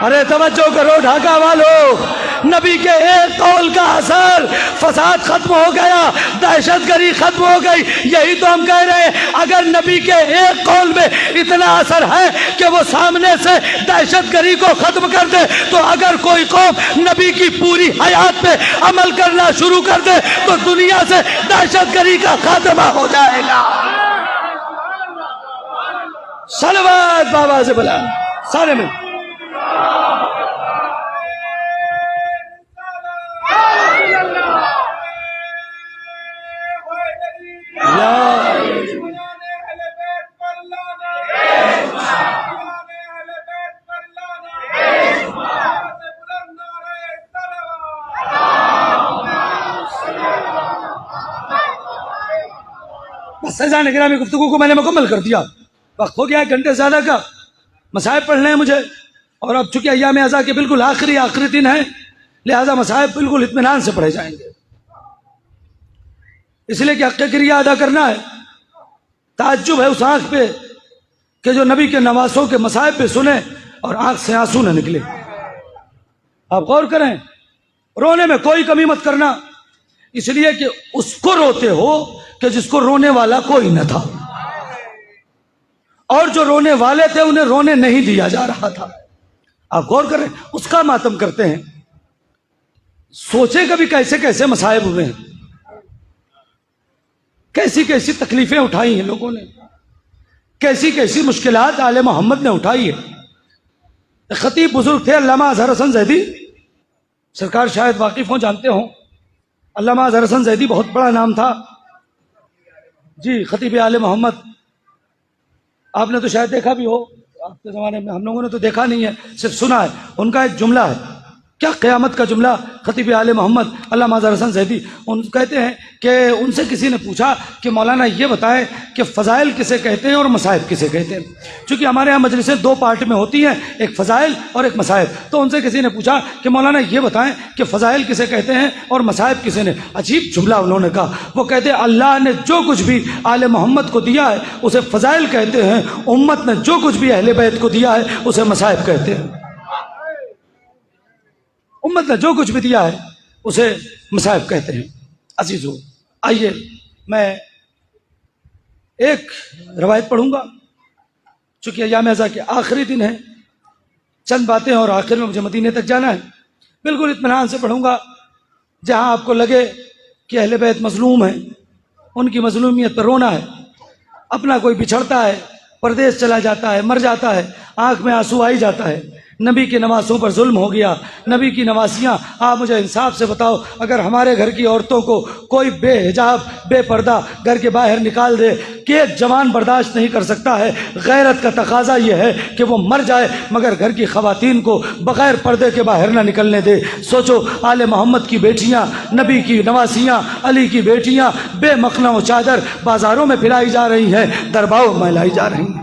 ارے توجہ کرو ڈھاکہ والو، نبی کے ایک قول کا اثر، فساد ختم ہو گیا، دہشت گری ختم ہو گئی. یہی تو ہم کہہ رہے ہیں، اگر نبی کے ایک قول میں اتنا اثر ہے کہ وہ سامنے سے دہشت گری کو ختم کر دے، تو اگر کوئی قوم نبی کی پوری حیات پہ عمل کرنا شروع کر دے تو دنیا سے دہشت گری کا خاتمہ ہو جائے گا. صلوات بابا سے بلا سارے میں. بس سیزان گرامی گفتگو کو میں نے مکمل کر دیا. وقت ہو گیا ایک گھنٹے زیادہ کا. مصائب پڑھنے ہیں مجھے، اور اب چونکہ ایام اعزا کے بالکل آخری دن ہیں، لہذا مصائب بالکل اطمینان سے پڑھے جائیں گے، اس لیے کہ حق کریا ادا کرنا ہے. تعجب ہے اس آنکھ پہ کہ جو نبی کے نواسوں کے مصائب پہ سنے اور آنکھ سے آنسو نہ نکلے. آپ غور کریں، رونے میں کوئی کمی مت کرنا، اس لیے کہ اس کو روتے ہو کہ جس کو رونے والا کوئی نہ تھا، اور جو رونے والے تھے انہیں رونے نہیں دیا جا رہا تھا. آپ غور کریں، اس کا ماتم کرتے ہیں. سوچیں کبھی کیسے کیسے مصائب ہوئے ہیں، کیسی کیسی تکلیفیں اٹھائی ہیں لوگوں نے، کیسی کیسی مشکلات آل محمد نے اٹھائی ہے. خطیب بزرگ تھے علامہ اظہر حسن زیدی، سرکار شاید واقف ہوں، جانتے ہوں. علامہ اظہر حسن زیدی بہت بڑا نام تھا جی، خطیب آل محمد. آپ نے تو شاید دیکھا بھی ہو، آپ کے زمانے میں، ہم لوگوں نے تو دیکھا نہیں ہے، صرف سنا ہے. ان کا ایک جملہ ہے، کیا قیامت کا جملہ، خطیب آل محمد علامہ اظہر حسن زیدی. ان کہتے ہیں کہ ان سے کسی نے پوچھا کہ مولانا یہ بتائیں کہ فضائل کسے کہتے ہیں اور مصائب کسے کہتے ہیں. چونکہ ہمارے یہاں مجلسیں دو پارٹ میں ہوتی ہیں، ایک فضائل اور ایک مصائب. تو ان سے کسی نے پوچھا کہ مولانا یہ بتائیں کہ فضائل کسے کہتے ہیں اور مصائب کسے نے. عجیب جملہ انہوں نے کہا. وہ کہتے ہیں اللہ نے جو کچھ بھی آل محمد کو دیا ہے اسے فضائل کہتے ہیں، امت نے جو کچھ بھی اہل بیت کو دیا ہے اسے مصائب کہتے ہیں. امت نے جو کچھ بھی دیا ہے اسے مصائب کہتے ہیں. عزیزو، آئیے میں ایک روایت پڑھوں گا، چونکہ ایام اعزا کے آخری دن ہیں، چند باتیں اور آخر میں مجھے مدینے تک جانا ہے. بالکل اطمینان سے پڑھوں گا، جہاں آپ کو لگے کہ اہل بیت مظلوم ہیں، ان کی مظلومیت پر رونا ہے. اپنا کوئی بچھڑتا ہے، پردیس چلا جاتا ہے، مر جاتا ہے، آنکھ میں آنسو آئی جاتا ہے، نبی کے نواسوں پر ظلم ہو گیا، نبی کی نواسیاں. آپ مجھے انصاف سے بتاؤ، اگر ہمارے گھر کی عورتوں کو کوئی بے حجاب بے پردہ گھر کے باہر نکال دے کہ ایک جوان برداشت نہیں کر سکتا ہے. غیرت کا تقاضا یہ ہے کہ وہ مر جائے مگر گھر کی خواتین کو بغیر پردے کے باہر نہ نکلنے دے. سوچو، آل محمد کی بیٹیاں، نبی کی نواسیاں، علی کی بیٹیاں بے مخنا و چادر بازاروں میں پھیلائی جا رہی ہیں، درباؤں میں لائی جا رہی ہیں.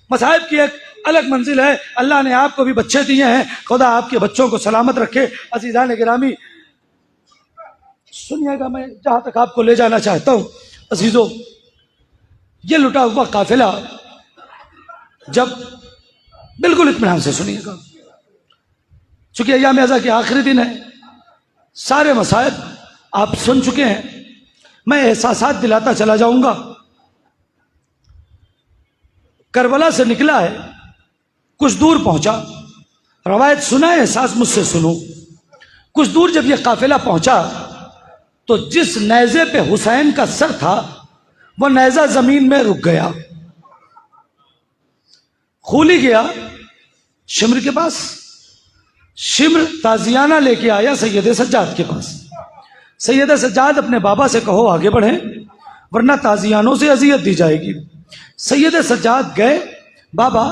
مصائب کی ایک الگ منزل ہے. اللہ نے آپ کو بھی بچے دیے ہیں، خدا آپ کے بچوں کو سلامت رکھے. عزیزان گرامی سنیے گا، میں جہاں تک آپ کو لے جانا چاہتا ہوں. عزیزو، یہ لٹا ہوا قافلہ، جب بالکل اطمینان سے سنیے گا، چونکہ ایام اعزا کے آخری دن ہے، سارے مصائب آپ سن چکے ہیں. میں احساسات دلاتا چلا جاؤں گا. کربلا سے نکلا ہے، کچھ دور پہنچا، روایت سنا ہے، احساس مجھ سے سنو. کچھ دور جب یہ قافلہ پہنچا تو جس نیزے پہ حسین کا سر تھا وہ نیزہ زمین میں رک گیا. خولی گیا شمر کے پاس، شمر تازیانہ لے کے آیا سید سجاد کے پاس. سید سجاد اپنے بابا سے کہو آگے بڑھیں ورنہ تازیانوں سے اذیت دی جائے گی۔ سید سجاد گئے، بابا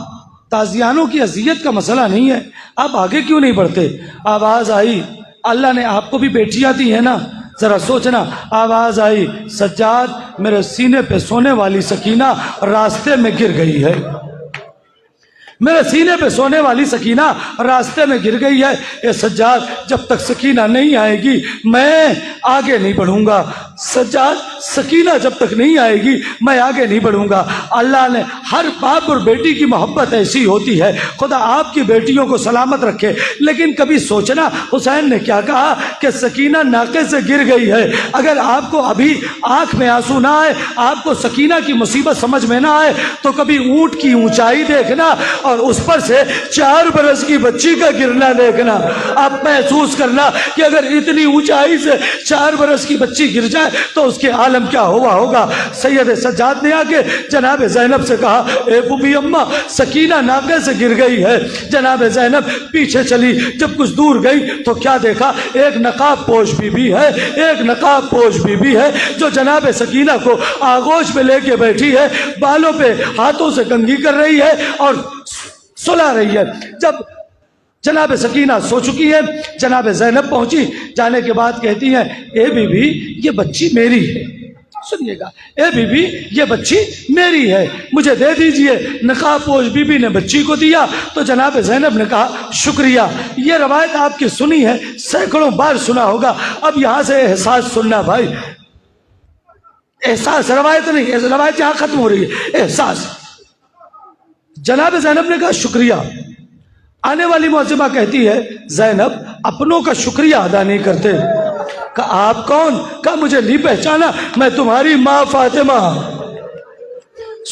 تازیانوں کی اذیت کا مسئلہ نہیں ہے، آپ آگے کیوں نہیں بڑھتے؟ آواز آئی، اللہ نے آپ کو بھی بیٹیاں دی ہیں نا، ذرا سوچنا۔ آواز آئی، سجاد میرے سینے پہ سونے والی سکینہ راستے میں گر گئی ہے، میرے سینے پہ سونے والی سکینہ راستے میں گر گئی ہے۔ اے سجاد جب تک سکینہ نہیں آئے گی میں آگے نہیں بڑھوں گا، سجاد سکینہ جب تک نہیں آئے گی میں آگے نہیں بڑھوں گا۔ اللہ نے ہر باپ اور بیٹی کی محبت ایسی ہوتی ہے، خدا آپ کی بیٹیوں کو سلامت رکھے، لیکن کبھی سوچنا حسین نے کیا کہا کہ سکینہ ناقے سے گر گئی ہے۔ اگر آپ کو ابھی آنکھ میں آنسو نہ آئے، آپ کو سکینہ کی مصیبت سمجھ میں نہ آئے تو کبھی اونٹ کی اونچائی دیکھنا اور اس پر سے 4 برس کی بچی کا گرنا دیکھنا، آپ محسوس کرنا کہ اگر اتنی اونچائی سے 4 برس کی بچی گر جائے تو اس کے عالم کیا ہوا ہوگا۔ سید سجاد نے آ کے جناب زینب سے کہا، اے بوبی اماں سکینہ ناقے سے گر گئی ہے۔ جناب زینب پیچھے چلی، جب کچھ دور گئی تو کیا دیکھا، ایک نقاب پوش بی بی ہے، ایک نقاب پوش بی بی ہے جو جناب سکینہ کو آغوش میں لے کے بیٹھی ہے، بالوں پہ ہاتھوں سے کنگھی کر رہی ہے اور سلا رہی ہے۔ جب جناب سکینہ سو چکی ہے، جناب زینب پہنچی، جانے کے بعد کہتی ہیں، اے بی بی یہ بچی میری ہے، سنیے گا، اے بی بی یہ بچی میری ہے، مجھے دے دیجئے۔ نقاب پوش بی بی نے بچی کو دیا تو جناب زینب نے کہا شکریہ۔ یہ روایت آپ کی سنی ہے، سینکڑوں بار سنا ہوگا، اب یہاں سے احساس سننا بھائی، احساس، روایت نہیں، روایت یہاں ختم ہو رہی ہے، احساس۔ جناب زینب نے کہا شکریہ۔ آنے والی معظمہ کہتی ہے، زینب اپنوں کا شکریہ ادا نہیں کرتے۔ کہا آپ کون؟ کہا مجھے نہیں پہچانا، میں تمہاری ماں فاطمہ۔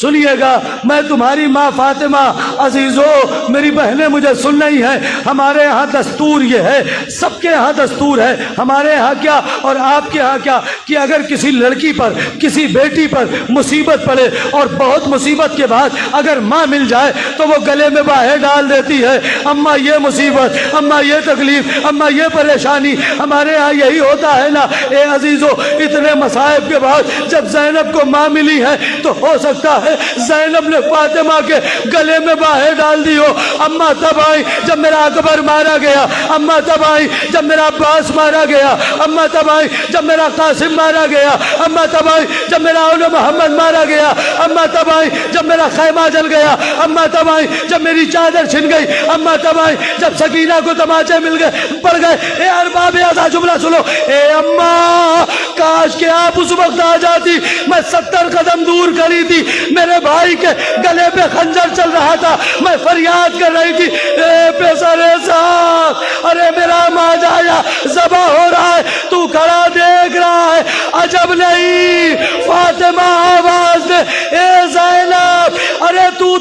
سنیے گا، میں تمہاری ماں فاطمہ۔ عزیزو میری بہنیں مجھے سن رہی ہیں، ہمارے ہاں دستور یہ ہے، سب کے ہاں دستور ہے، ہمارے ہاں کیا اور آپ کے ہاں کیا، کہ اگر کسی لڑکی پر کسی بیٹی پر مصیبت پڑے اور بہت مصیبت کے بعد اگر ماں مل جائے تو وہ گلے میں باہیں ڈال دیتی ہے، اماں یہ مصیبت، اماں یہ تکلیف، اماں یہ پریشانی، ہمارے ہاں یہی ہوتا ہے نا۔ اے عزیزو اتنے مصائب کے بعد جب زینب کو ماں ملی ہے تو ہو سکتا ہے زینب نے فاطمہ کے گلے میں باہیں ڈال دی ہو۔ اماں تب آئی جب میرا اکبر مارا گیا، اماں تب آئی جب میرا عباس مارا گیا، اماں تب آئی جب میرا قاسم مارا گیا، اماں تب آئی جب میرا اول محمد مارا گیا، اماں تب آئی جب میرا خیمہ جل گیا، اماں تب آئی جب میری چادر چھن گئی، اماں تب آئی جب سکینہ کو تماچے مل گئے پڑ گئے۔ اے ارباب ایسا جملہ سنو، اے اماں کاش کہ آپ اس وقت آ جاتی، میں 70 قدم دور کھڑی تھی، میرے بھائی کے گلے پہ خنجر چل رہا تھا، میں فریاد کر رہی تھی، اے پیسر صاحب، ارے میرا ماجایا ذبح ہو رہا ہے، تو کھڑا دیکھ رہا ہے۔ عجب نہیں، فاطمہ آواز دے، اے زینب، ارے تو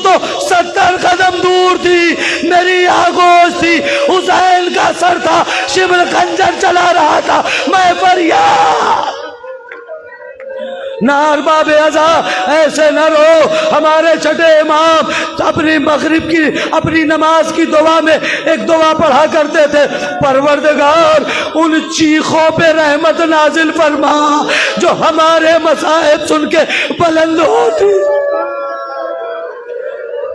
70 قدم دور تھی، میری آغوش تھی، حسین کا سر تھا، شبل خنجر چلا رہا تھا، میں فریاد۔ نہ ارباب ازا ایسے نہ رو، ہمارے چھٹے امام اپنی مغرب کی اپنی نماز کی دعا میں ایک دعا پڑھا کرتے تھے، پروردگار ان چیخوں پہ رحمت نازل فرما جو ہمارے مصائب سن کے بلند ہوتی۔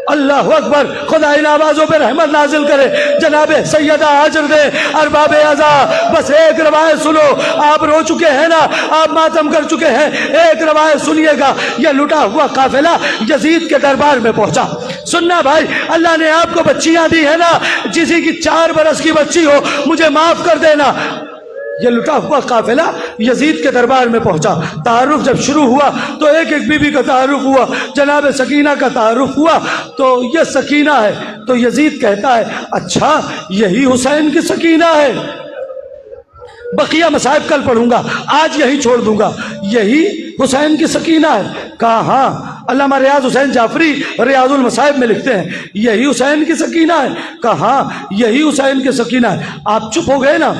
اللہ اکبر، خدا ان آوازوں پہ رحمت نازل کرے۔ جناب سیدہ ہاجر دے، ارباب ازا بس ایک روایت سنو، آپ رو چکے ہیں نا، آپ ماتم کر چکے ہیں، ایک روایت سنیے گا۔ یہ لٹا ہوا قافلہ یزید کے دربار میں پہنچا۔ سننا بھائی، اللہ نے آپ کو بچیاں دی ہے نا، کسی کی 4 برس کی بچی ہو مجھے معاف کر دینا۔ یہ لٹا ہوا قافلہ یزید کے دربار میں پہنچا۔ تعارف جب شروع ہوا تو ایک ایک بی بی کا تعارف ہوا، جناب سکینہ کا تعارف ہوا تو یہ سکینہ ہے، تو یزید کہتا ہے اچھا یہی حسین کی سکینہ ہے، بقیہ مصائب کل پڑھوں گا، آج یہی چھوڑ دوں گا، یہی حسین کی سکینہ ہے؟ کہا ہاں۔ علامہ ریاض حسین جعفری ریاض المصائب میں لکھتے ہیں یہی حسین کی سکینہ ہے؟ کہا ہاں یہی حسین کی سکینہ ہے۔ آپ چپ ہو گئے نا؟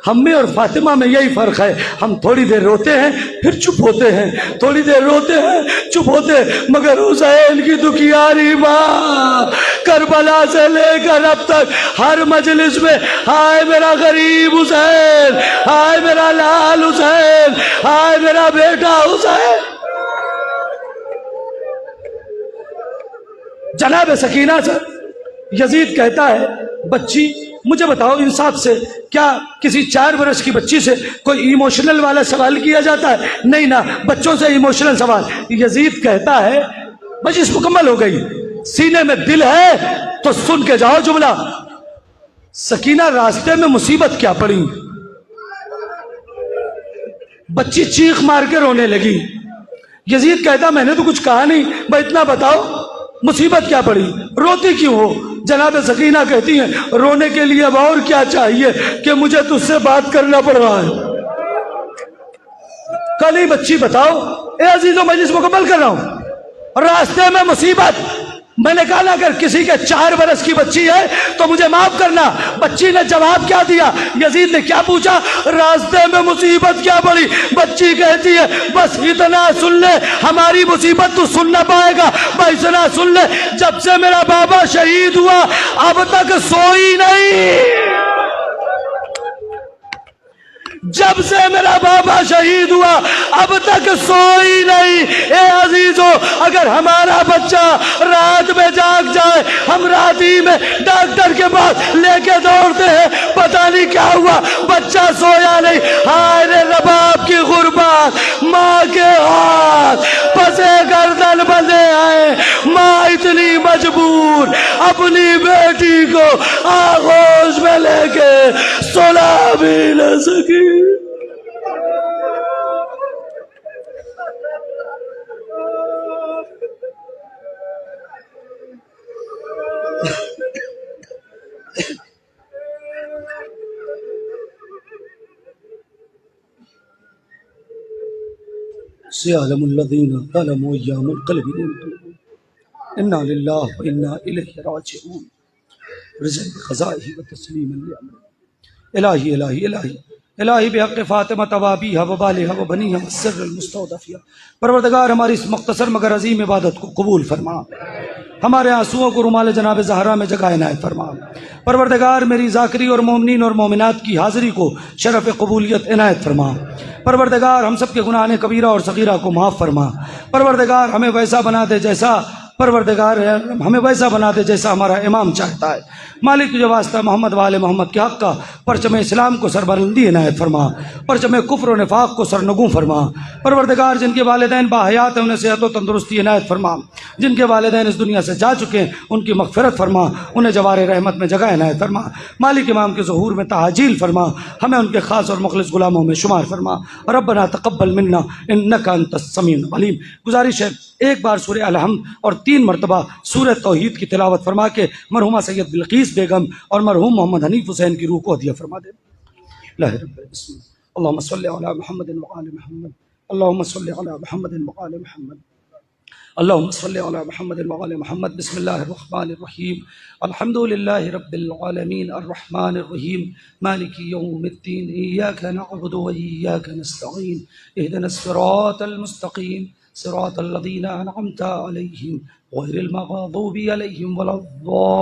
ہم میں اور فاطمہ میں یہی فرق ہے، ہم تھوڑی دیر روتے ہیں پھر چپ ہوتے ہیں، تھوڑی دیر روتے ہیں چپ ہوتے ہیں، مگر حسین کی دکھیاری ماں کربلا سے لے کر اب تک ہر مجلس میں ہائے میرا غریب حسین، ہائے میرا لال حسین، ہائے میرا بیٹا حسین۔ جناب سکینہ سے یزید کہتا ہے بچی مجھے بتاؤ انصاف سے، کیا کسی 4 برس کی بچی سے کوئی ایموشنل والا سوال کیا جاتا ہے؟ نہیں نا، بچوں سے ایموشنل سوال۔ یزید کہتا ہے مجلس مکمل ہو گئی، سینے میں دل ہے تو سن کے جاؤ جملہ۔ سکینہ راستے میں مصیبت کیا پڑی؟ بچی چیخ مار کے رونے لگی۔ یزید کہتا میں نے تو کچھ کہا نہیں، بھائی اتنا بتاؤ مصیبت کیا پڑی، روتی کیوں ہو؟ جناب سکینہ کہتی ہیں رونے کے لیے اب اور کیا چاہیے کہ مجھے تجھ سے بات کرنا پڑ رہا ہے۔ کلی بچی بتاؤ، اے عزیزو مجلس مکمل کر رہا ہوں، راستے میں مصیبت، میں نے کہا نا اگر کسی کے 4 برس کی بچی ہے تو مجھے معاف کرنا۔ بچی نے جواب کیا دیا؟ یزید نے کیا پوچھا؟ راستے میں مصیبت کیا پڑی؟ بچی کہتی ہے بس اتنا سن لے، ہماری مصیبت تو سن نہ پائے گا، بس اتنا سن لے، جب سے میرا بابا شہید ہوا اب تک سوئی نہیں، جب سے میرا بابا شہید ہوا اب تک سوئی نہیں۔ اے عزیزو اگر ہمارا بچہ رات میں جاگ جائے، ہم رات ہی میں ڈاکٹر کے پاس لے کے دوڑتے ہیں، پتہ نہیں کیا ہوا، بچہ سویا نہیں، ہائے رے رباب کی غربت، ماں کے ہاتھ پسے گردن بندھے آئے، ماں اتنی مجبور اپنی بیٹی کو آغوش میں لے کے سلا بھی نہ سکی۔ سيعلم الذين ظلموا أيام القلب ينقلبون إنا لله وإنا إليه راجعون رزق بقضائه وتسليما لأمره إلهي إلهي إلهي الہی بحق فاطمہ وابیہا وبالہا وبنیہا والسر المستودع، پروردگار ہماری اس مختصر مگر عظیم عبادت کو قبول فرما، ہمارے آنسوؤں کو رومال جناب زہرا میں جگہ عنایت فرما۔ پروردگار میری ذاکری اور مومنین اور مومنات کی حاضری کو شرف قبولیت عنایت فرما۔ پروردگار ہم سب کے گناہ کبیرہ اور صغیرہ کو معاف فرما۔ پروردگار ہمیں ویسا بنا دے جیسا ہمارا امام چاہتا ہے۔ مالک تجھے واسطہ محمد وآل محمد کے حق کا پرچم اسلام کو سربلندی عنایت فرما، پرچم کفر و نفاق کو سرنگوں فرما۔ پروردگار جن کے والدین باحیات ہیں انہیں صحت و تندرستی عنایت فرما، جن کے والدین اس دنیا سے جا چکے ہیں ان کی مغفرت فرما، انہیں جوار رحمت میں جگہ عنایت فرما۔ مالک امام کے ظہور میں تعاجیل فرما، ہمیں ان کے خاص اور مخلص غلاموں میں شمار فرما۔ ربنا تقبل منا انک انت السمیع العلیم۔ گزارش ہے ایک بار سورہ الحمد اور 3 مرتبہ سورہ توحید کی تلاوت فرما کے مرحومہ سید بلقیس بیگم اور مرحوم محمد حنیف حسین کی روح کو ہدیہ فرما دے۔ اللہ رب العالمین، اللہم صلی علی محمد وآل محمد، اللہم صلی علی محمد وآل محمد، اللہم صلی علی محمد وآل محمد۔ بسم اللہ الرحمن الرحیم، الحمد للہ رب العالمین الرحمن الرحیم مالک یوم الدین، ایاک نعبد و ایاک نستعین، اہدنا الصراط المستقیم صراط الذین انعمت علیہم غیر المغضوب علیہم ولا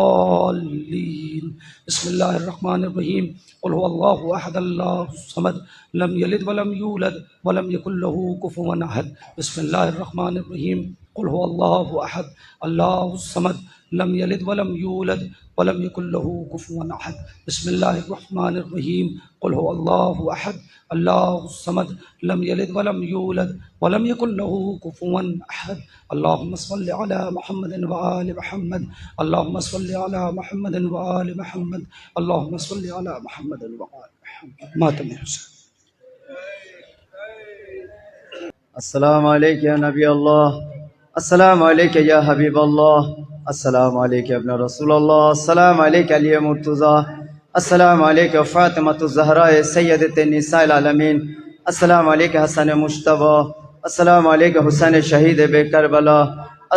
الضالین۔ بسم اللہ الرحمن الرحیم، قل هو اللہ احد اللہ الصمد لم یلد ولم یولد ولم یکن له کفوا احد۔ بسم اللہ الرحمن الرحیم، قل هو اللہ احد اللہ الصمد لم یلد ولم یولد ولم یکن له کفوا احد۔ بسم اللہ الرحمن الرحیم، قل هو اللہ احد اللہ الصمد لم یلد ولم یولد ولم یکن له کفوا احد۔ اللہم صل علی محمد وآل محمد، اللہم صل علی محمد وآل محمد، اللہم صل علی محمد وآل محمد۔ ماتم حسین۔ السلام علیکم یا نبی اللہ، السلام علیکم یا حبیب اللہ، السلام علیکم ابن رسول اللہ، السلام علیکم علی مرتضیٰ، السلام علیکم فاطمہ الزہراء سیدۃ النساء العالمین، السلام علیکم حسن مجتبیٰ، السلام علیکم حسین شہید بے کربلا،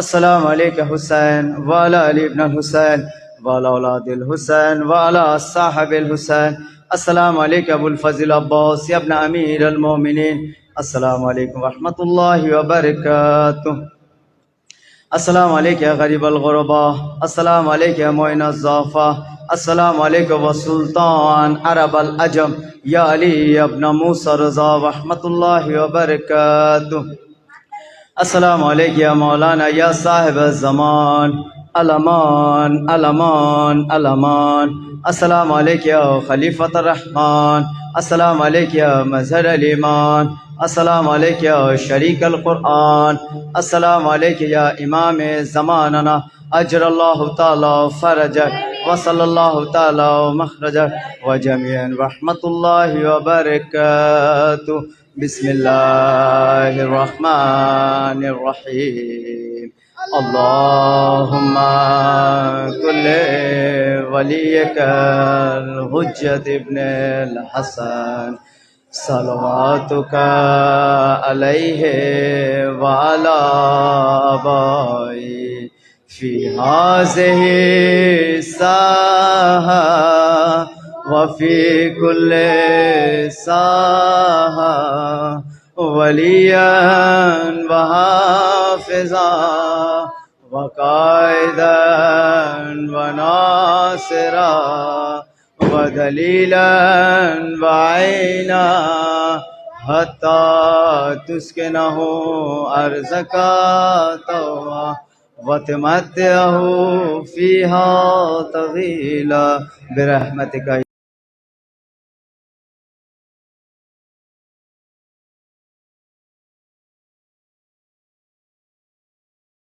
السلام علیکم حسین وعلی علی ابن الحسین وعلی اولاد الحسین وعلی صاحب الحسین السلام علیکم ابو الفضل عباس ابن امیر المومنین. السلام علیکم ورحمۃ اللہ وبرکاتہ. السلام علیکم یا غریب الغرباء. السلام علیکم یا معین الضعفاء. السلام علیکم وسلطان عرب العجم یا علی ابن موسیٰ رضا رحمۃ اللہ وبرکاتہ. السلام علیکم یا مولانا یا صاحب الزمان الامان الامان الامان. السلام علیکم یا خلیفۃ الرحمن. السلام علیکم یا مظہر الایمان. السلام علیکم یا شریک القرآن. السلام علیکم یا امام زماننا اجر اللہ تعالی فرجک وصلی اللہ تعالی مخرجک وجميعا رحمۃ اللہ وبرکاتہ. بسم اللہ الرحمن الرحیم. اللہم کل ولیک الحجت ابن الحسن صلواتک علیہ وعلی آبائی فی ہذہ الساحہ وفی کل ساحہ ولیاً وحافظاً وقائداً وناصراً ودلیلاً وعینا حتی تسکنہ ارضک طوعا وتمتعہ فیہا طویلا برحمتک